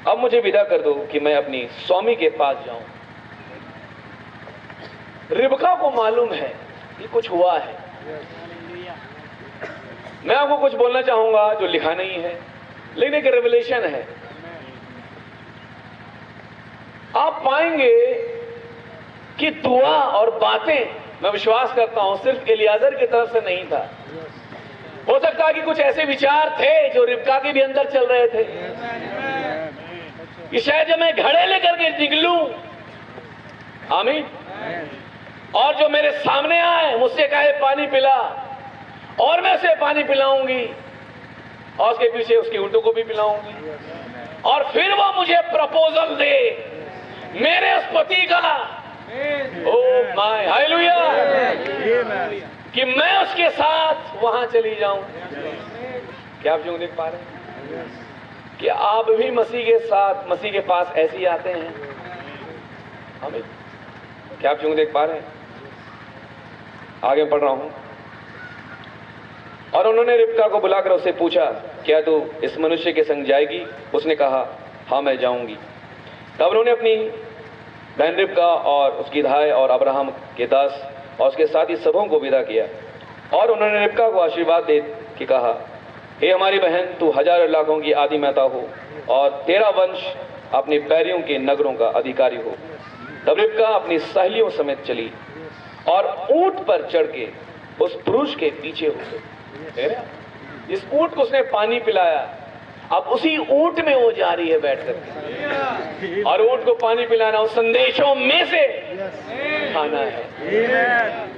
[SPEAKER 3] अब मुझे विदा कर दो कि मैं अपनी स्वामी के पास जाऊं। रिबका को मालूम है कि कुछ हुआ है। मैं आपको कुछ बोलना चाहूंगा जो लिखा नहीं है, लेकिन एक रेवलेशन है। आप पाएंगे कि दुआ और बातें, मैं विश्वास करता हूं सिर्फ एलियाजर की तरफ से नहीं था। हो सकता है कि कुछ ऐसे विचार थे जो रिबका के भी अंदर चल रहे थे कि शायद जब मैं घड़े लेकर के निकलूं, आमीन, और जो मेरे सामने आए मुझसे कहे पानी पिला, और मैं उसे पानी पिलाऊंगी और उसके पीछे उसकी ऊँटों को भी पिलाऊंगी, और फिर वो मुझे प्रपोजल दे मेरे उस पति का, ओ माय हालेलुया, कि मैं उसके साथ वहां चली जाऊं। क्या आप जो देख पा रहे हैं कि आप भी मसीह के साथ, मसीह के पास ऐसे ही आते हैं? हमें क्या आप जो देख पा रहे हैं? आगे पढ़ रहा हूं। और उन्होंने रिबका को बुलाकर उससे पूछा, क्या तू इस मनुष्य के संग जाएगी? उसने कहा, हाँ मैं जाऊंगी। तब उन्होंने अपनी बहन रिबका और उसकी धाय और अब्राहम के दास और उसके साथी सबों को विदा किया। और उन्होंने रिबका को आशीर्वाद दे के कहा, हे हमारी बहन, तू हजारों लाखों की आदि माता हो और तेरा वंश अपने बैरियों के नगरों का अधिकारी हो। तब रिबका अपनी सहेलियों समेत चली और ऊंट पर चढ़ के उस पुरुष के पीछे हो गई। जिस ऊंट को उसने पानी पिलाया, अब उसी ऊंट में वो जा रही है बैठ कर, और ऊंट को पानी पिलाना उस संदेशों में से खाना है।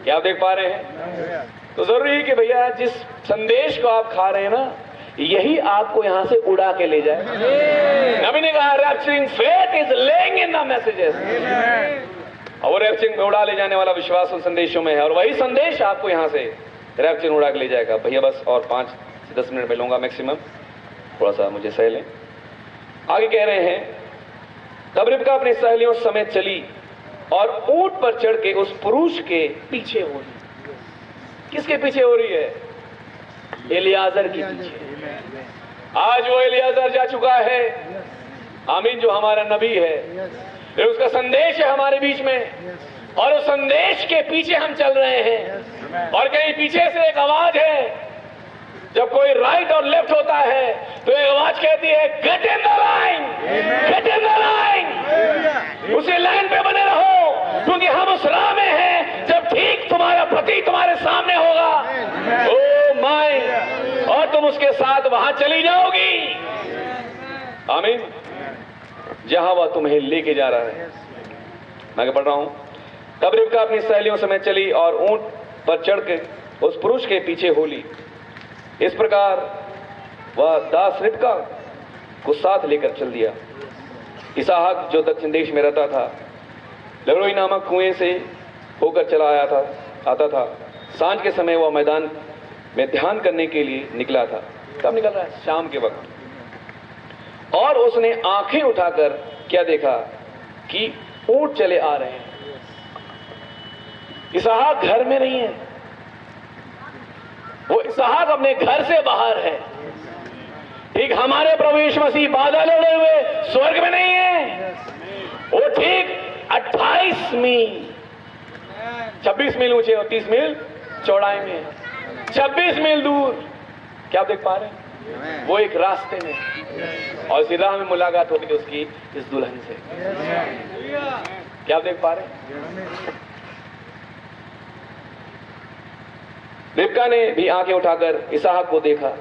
[SPEAKER 3] क्या आप देख पा रहे हैं? तो जरूरी है कि भैया जिस संदेश को आप खा रहे हैं ना, यही आपको यहां से उड़ा के ले जाए। नबी ने कहा, rapturing faith is laying in the messages, और रैप्चरिंग में उड़ा ले जाने वाला विश्वास उन संदेशों में है, और वही संदेश आपको यहां से रैप्चरिंग उड़ा के ले जाएगा। भैया बस और 5 से 10 मिनट में लूंगा मैक्सिमम, थोड़ा सा मुझे सह लें। आगे कह रहे हैं, तब रिबका अपनी सहेलियों समेत चली और ऊंट पर चढ़ के उस पुरुष के पीछे हो रही। किसके पीछे हो रही है? एलियाजर के पीछे। आज वो एलियाजर जा चुका है, आमीन, जो हमारा नबी है, ये उसका संदेश है हमारे बीच में, और उस संदेश के पीछे हम चल रहे हैं। और कहीं पीछे से एक आवाज है, जब कोई राइट और लेफ्ट होता है तो एक आवाज कहती है, get in the line, get in the line, उसी लाइन पे बने रहो, क्योंकि हम उस राह में हैं जब ठीक तुम्हारा पति तुम्हारे सामने होगा, ओ माय, और तुम उसके साथ वहां चली जाओगी, आमीन, जहां वह तुम्हें लेके जा रहा है। मैं पढ़ रहा हूं, तब रिबका अपनी सहेलियों समेत चली और ऊंट पर चढ़ के उस पुरुष के पीछे हो ली। इस प्रकार वह दास रिबका को साथ लेकर चल दिया। इसहाक जो दक्षिण देश में रहता था, लरोई नामक कुएं से होकर चला आता था। सांझ के समय वह मैदान में ध्यान करने के लिए निकला था। कब निकल रहा है? शाम के वक्त। और उसने आंखें उठाकर क्या देखा कि ऊंट चले आ रहे हैं। इसहाक घर में नहीं है, वो इसहाक अपने घर से बाहर है। ठीक हमारे प्रभु यीशु मसीह बादल उड़े हुए स्वर्ग में नहीं है, वो ठीक 28 मील 26 मील ऊंचे और 30 मील चौड़ाई में है, 26 मील दूर। क्या आप देख पा रहे हैं? वो एक रास्ते में, और इसी राह में मुलाकात होती है उसकी इस दुल्हन से। क्या आप देख पा रहे हैं? रिबका ने भी आंखें उठाकर इसहाक को देखा,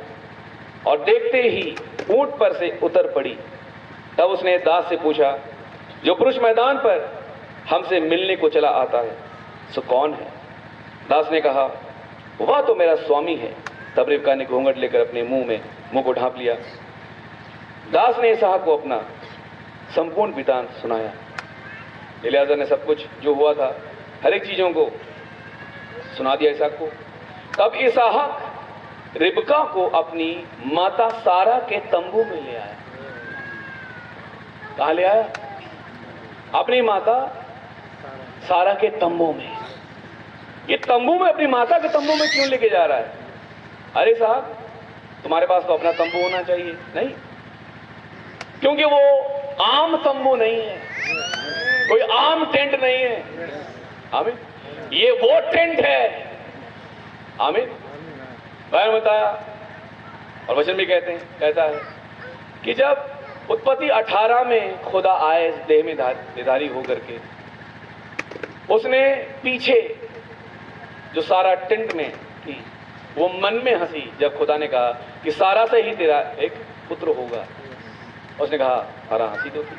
[SPEAKER 3] और देखते ही ऊंट पर से उतर पड़ी। तब उसने दास से पूछा, जो पुरुष मैदान पर हमसे मिलने को चला आता है, सो कौन है? दास ने कहा, वह तो मेरा स्वामी है। तब रिबका ने घूंघट लेकर अपने मुंह को ढांप लिया। दास ने इसहाक को अपना संपूर्ण वृतांत सुनाया। एलियाजर ने सब कुछ जो हुआ था, हर एक चीजों को सुना दिया इसहाक को। तब इसहाक रिबका को अपनी माता सारा के तंबू में ले आया। कहां ले आया? अपनी माता सारा के तंबू में। ये तंबू में, अपनी माता के तंबू में क्यों लेके जा रहा है? अरे साहब, तुम्हारे पास तो अपना तंबू होना चाहिए। नहीं, क्योंकि वो आम तंबू नहीं है, कोई आम टेंट नहीं है। आमीन, ये वो टेंट है। आमीन, मैंने बताया और वचन भी कहता है कि जब उत्पत्ति 18 में खुदा आए इस देह में धारी होकर के। उसने पीछे जो सारा टेंट में थी वो मन में हंसी जब खुदा ने कहा कि सारा से ही तेरा एक पुत्र होगा। उसने कहा सारा हंसी तो थी।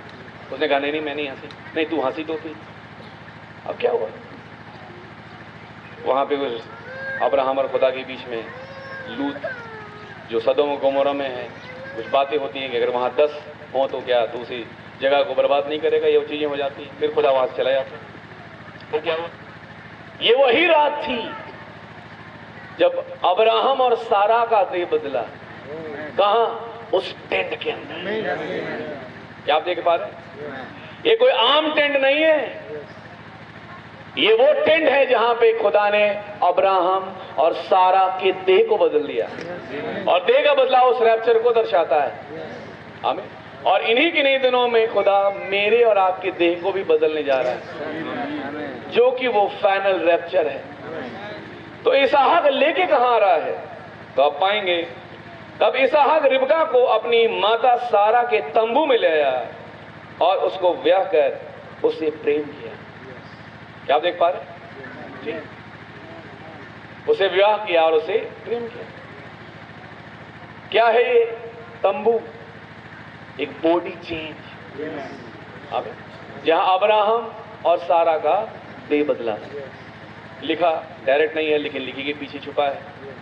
[SPEAKER 3] उसने कहा नहीं मैं नहीं हंसी। नहीं तू हंसी तो थी। अब क्या हुआ? वहां पे कुछ अब्राहम और खुदा के बीच में लूत जो सदोम और गोमोरा में है कुछ बातें होती हैं कि अगर वहां 10 हो तो क्या तू उसी जगह को बर्बाद नहीं करेगा। ये चीजें हो जाती हैं। फिर खुदा वहां से चला जाता। तो क्या हुआ? ये वही रात थी जब अब्राहम और सारा का देह बदला। कहां? उस टेंट के अंदर। क्या आप देख पा रहे हैं? ये कोई आम टेंट नहीं है। ये वो टेंट है जहां पे खुदा ने अब्राहम और सारा के देह को बदल दिया। और देह का बदलाव उस रैप्चर को दर्शाता है। आमीन। और इन्हीं के नहीं दिनों में खुदा मेरे और आपके देह को भी बदलने जा रहा है, जो कि वो फाइनल रैप्चर है। तो इसहाक लेके कहां आ रहा है? तो आप पाएंगे तब इसहाक रिबका को अपनी माता सारा के तंबू में ले आया और उसको ब्याह कर उससे प्रेम किया। क्या आप देख पा रहे हैं? उसे विवाह किया और उसे प्रेम किया। क्या है ये तंबू? एक बॉडी चेंज। अब जहां अब्राहम और सारा का देह बदला। लिखा डायरेक्ट नहीं है लेकिन लिखी के पीछे छुपा है।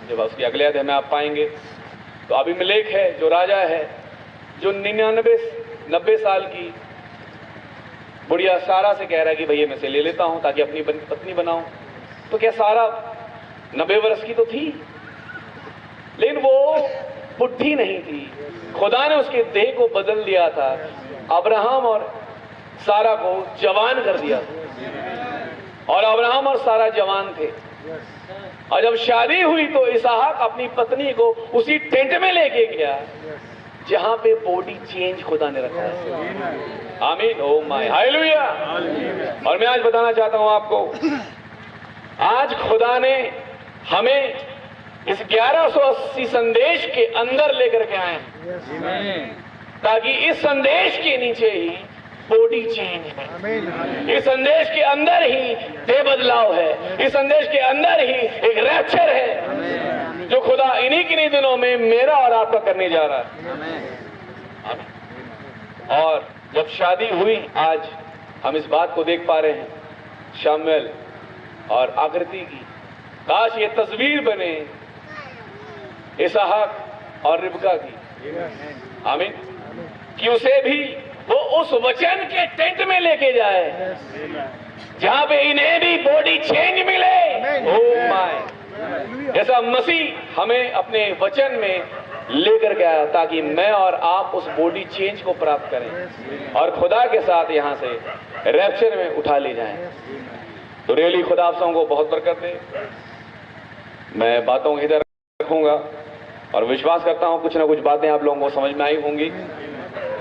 [SPEAKER 3] जब उसके अगले अध्याय में आप पाएंगे तो अबीमेलेक है जो राजा है, जो 90 साल की बुढ़िया सारा से कह रहा है कि भैया मैं से ले लेता हूं ताकि अपनी पत्नी बनाऊं। तो क्या सारा 90 वर्ष की तो थी, लेकिन वो बुढ़ी नहीं थी। खुदा ने उसके देह को बदल दिया था। अब्राहम और सारा को जवान कर दिया और अब्राहम और सारा जवान थे। और जब शादी हुई तो इसहाक अपनी पत्नी को उसी टेंट में लेके गया जहां पे बॉडी चेंज खुदा ने रखा है। आमीन। Oh my hallelujah. और मैं आज बताना चाहता हूं आपको, आज खुदा ने हमें इस 1180 संदेश के अंदर लेकर के आए ताकि इस संदेश के नीचे ही बॉडी चेंज है। इस संदेश के अंदर ही देह बदलाव है। इस संदेश के अंदर ही एक रैप्चर है जो खुदा इन्हीं किन्हीं दिनों में मेरा और आपका करने जा रहा है। और जब शादी हुई, आज हम इस बात को देख पा रहे हैं शामुएल और आकृति की। काश ये तस्वीर बने इसहाक और रिबका की। आमीन। कि उसे भी वो उस वचन के टेंट में लेके जाए जहां पे इन्हें भी बॉडी चेंज मिले। Oh my. जैसा मसीह हमें अपने वचन में लेकर के आया ताकि मैं और आप उस बॉडी चेंज को प्राप्त करें और खुदा के साथ यहां से रैप्चर में उठा ले जाएं। तो रियली खुदा आप सबको बहुत बरकत दे। मैं बातों को इधर रखूंगा और विश्वास करता हूं कुछ ना कुछ बातें आप लोगों को समझ में आई होंगी।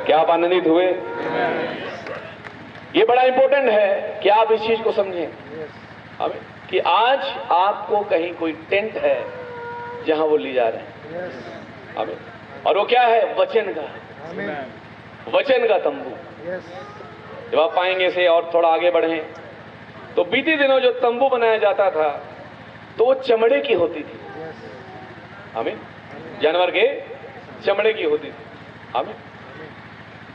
[SPEAKER 3] क्या आप आनंदित हुए? ये बड़ा इंपॉर्टेंट है कि आप इस चीज को समझें कि आज आपको कहीं कोई टेंट है जहां वो ले जा रहे हैं। और वो क्या है? वचन का, वचन का तंबू। जब आप पाएंगे इसे और थोड़ा आगे बढ़ें तो बीते दिनों जो तंबू बनाया जाता था तो वो चमड़े की होती थी। आमीन। जानवर के चमड़े की होती थी। आमीन।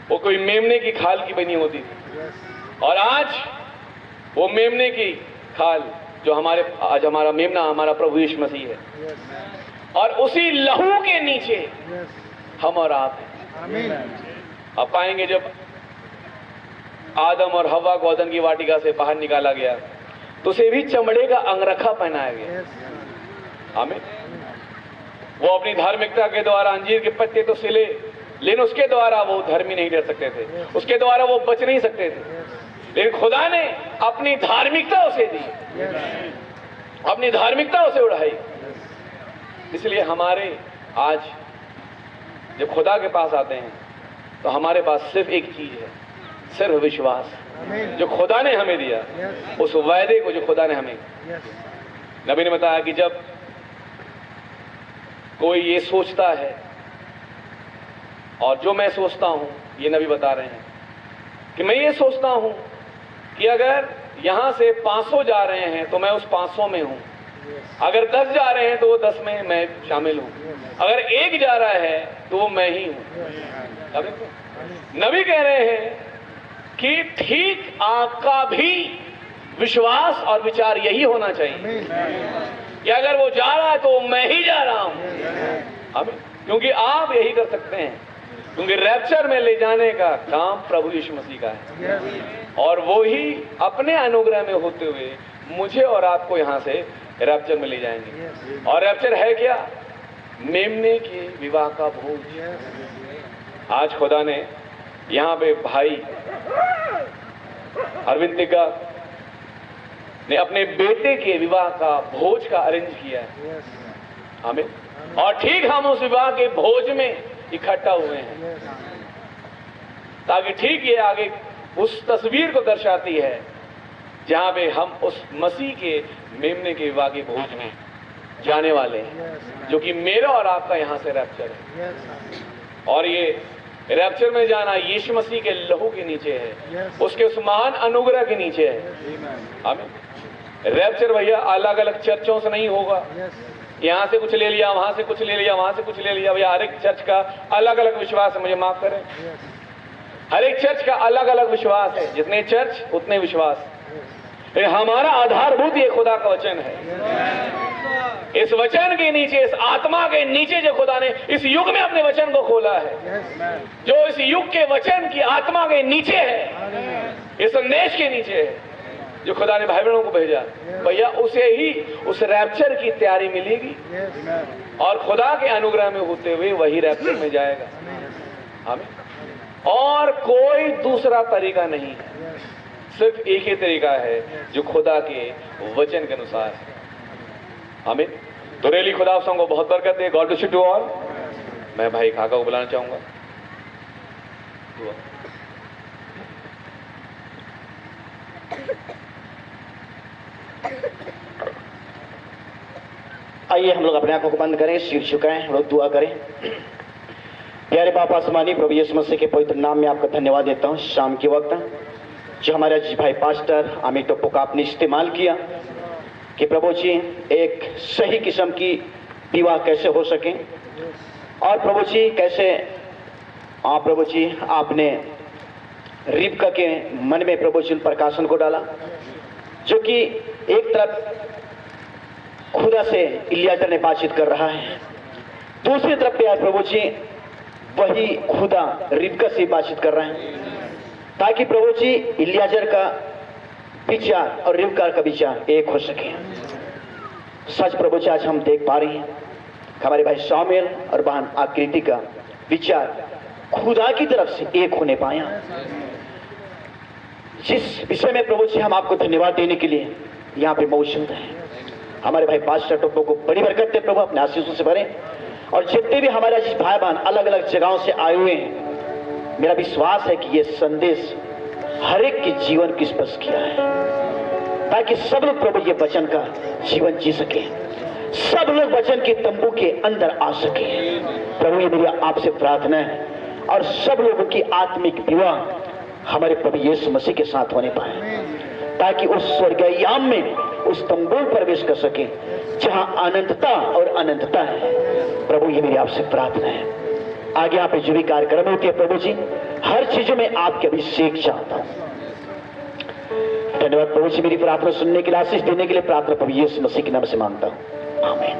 [SPEAKER 3] वो कोई मेमने की खाल की बनी होती थी। और आज वो मेमने की खाल जो आज हमारा मेमना हमारा प्रभु यीशु मसीह है और उसी लहू के नीचे हम और आप हैं। आप पाएंगे जब आदम और हव्वा को अदन की वाटिका से बाहर निकाला गया तो उसे भी चमड़े का अंगरखा पहनाया गया। आमीन। वो अपनी धार्मिकता के द्वारा अंजीर के पत्ते तो सिले, लेकिन उसके द्वारा वो धर्मी नहीं रह सकते थे, उसके द्वारा वो बच नहीं सकते थे। लेकिन खुदा ने अपनी धार्मिकता उसे दी, अपनी धार्मिकता उसे उड़ाई। इसलिए हमारे आज जब खुदा के पास आते हैं तो हमारे पास सिर्फ एक चीज है, सिर्फ विश्वास जो खुदा ने हमें दिया, उस वायदे को जो खुदा ने हमें। नबी ने बताया कि जब कोई ये सोचता है और जो मैं सोचता हूँ, ये नबी बता रहे हैं कि मैं ये सोचता हूँ कि अगर यहाँ से 500 जा रहे हैं तो मैं उस 500 में हूँ, अगर 10 जा रहे हैं तो वो 10 में मैं शामिल हूँ, अगर 1 जा रहा है तो वो मैं ही हूँ। नबी कह रहे हैं कि ठीक आपका भी विश्वास और विचार यही होना चाहिए कि अगर वो जा रहा है तो मैं ही जा रहा हूँ। क्योंकि आप यही कर सकते हैं, क्योंकि रैप्चर में ले जाने का काम प्रभु यीशु मसीह का है, और वो ही अपने अनुग्रह में होते हुए मुझे और आपको यहाँ से रैप्चर में ले जाएंगे। और रैप्चर है क्या? मेमने के विवाह का भोज। आज खुदा ने यहाँ पे भाई अरविंद तिग्गा ने अपने बेटे के विवाह का भोज का अरेंज किया है हमें, और ठीक हम उस विवाह के भोज में इकट्ठा हुए हैं, ताकि ठीक ये आगे उस तस्वीर को दर्शाती है जहां पे हम उस मसीह के मेमने के विवाह के भोज में जाने वाले हैं, जो कि मेरा और आपका यहां से रैप्चर है। और ये रैप्चर में जाना यीशु मसीह के लहू के नीचे है, उसके उस महान अनुग्रह के नीचे है। आमीन। रैप्चर भैया अलग अलग चर्चों से नहीं होगा, यहाँ से कुछ ले लिया, वहां से कुछ ले लिया, वहां से कुछ ले लिया। भैया हर एक चर्च का अलग अलग विश्वास है, मुझे माफ करें, हर एक चर्च का अलग अलग विश्वास है। जितने चर्च उतने विश्वास। हमारा आधारभूत ये खुदा का वचन है। इस वचन के नीचे, इस आत्मा के नीचे जो खुदा ने इस युग में अपने वचन को खोला है, जो इस युग के वचन की आत्मा के नीचे है, इस संदेश के नीचे है जो खुदा ने भाई बहनों को भेजा, भैया उसे ही उस रैप्चर की तैयारी मिलेगी, और खुदा के अनुग्रह में होते हुए वही रैप्चर में जाएगा। आमीन। और कोई दूसरा तरीका नहीं है, सिर्फ एक ही तरीका है जो खुदा के वचन के अनुसार है। आमीन। तो रेली खुदा आप सबको बहुत बरकत दे। God bless you to all. मैं भाई खाका को बुलाना चाहूंगा।
[SPEAKER 2] आइए हम लोग अपने आंखों को बंद करें, सिर झुकाएं, हम लोग दुआ करें। प्यारे बाप आसमानी प्रभु यीशु मसीह के पवित्र नाम में आपका धन्यवाद देता हूँ। शाम के वक्त जो हमारे जी भाई पास्टर अमित टोप्पो का आपने इस्तेमाल किया कि प्रभु जी एक सही किस्म की विवाह कैसे हो सके, और प्रभु जी कैसे प्रभु जी आपने रिबका के मन में प्रभु जी प्रकाशन को डाला, जो कि एक तरफ खुदा से इलियाजर ने बातचीत कर रहा है, दूसरी तरफ पे प्रभु जी वही खुदा रिबका से बातचीत कर रहे हैं, ताकि प्रभु जी इलियाजर का विचार और रिबका का विचार एक हो सके। सच प्रभु जी आज हम देख पा रहे हैं हमारे भाई शामिल और बहन आकृति का विचार खुदा की तरफ से एक होने पाया। जिस विषय में प्रभु जी हम आपको धन्यवाद देने के लिए यहाँ पे मौजूद हैं। हमारे भाई पास्टर टोप्पो को बड़ी बरकत दे प्रभु, अपने आशीषों से भरें, और जितने भी हमारे जिस भाई बहन अलग अलग जगहों से आए हुए हैं, मेरा विश्वास है कि ये संदेश हर एक के जीवन को स्पर्श किया है, ताकि सब लोग प्रभु ये वचन का जीवन जी सके, सब लोग वचन के तंबू के अंदर आ सके। प्रभु ये मेरी आपसे प्रार्थना है, और सब लोगों की आत्मिक विवाह हमारे प्रभु यीशु मसीह के साथ होने पाए, ताकि उस स्वर्गीय याम में उस तंबू में प्रवेश कर सके जहां अनंतता और अनंतता है। प्रभु ये मेरी आपसे प्रार्थना है। आगे यहाँ पे जो भी कार्यक्रम होते हैं प्रभु जी, हर चीजों में आपके अभिषेक चाहता हूं। धन्यवाद प्रभु जी, मेरी प्रार्थना सुनने के लिए, आशीष देने के लिए प्रार्थना प्रभु यीशु मसीह के नाम से मांगता हूं, आमीन।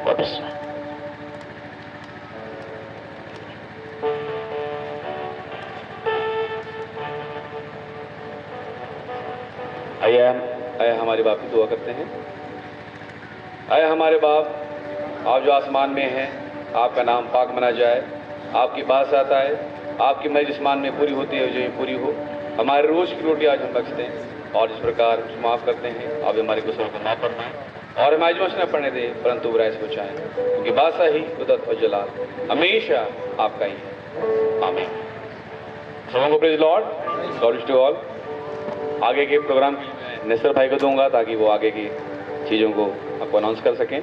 [SPEAKER 2] God bless you.
[SPEAKER 3] आइए हमारे बाप की दुआ करते हैं। आए हमारे बाप, आप जो आसमान में हैं, आपका नाम पाक मना जाए, आपकी बात आता है, आपकी मर्जी जिस्मान में पूरी होती है जो ये पूरी हो। हमारे रोज की रोटी आज हम बख्श दें, और जिस प्रकार माफ़ करते हैं आप हमारे गुस्सों को माफ़ फरमाएं, और हमें आजमाइश न पड़ने दें, परंतु बुराई से बचाएं, क्योंकि बादशाही, उदत और जलाल हमेशा आपका ही है, आमीन। सबों को praise Lord, God to all. आगे के प्रोग्राम नेसर भाई को दूंगा ताकि वो आगे की चीज़ों को आपको अनाउंस कर सकें।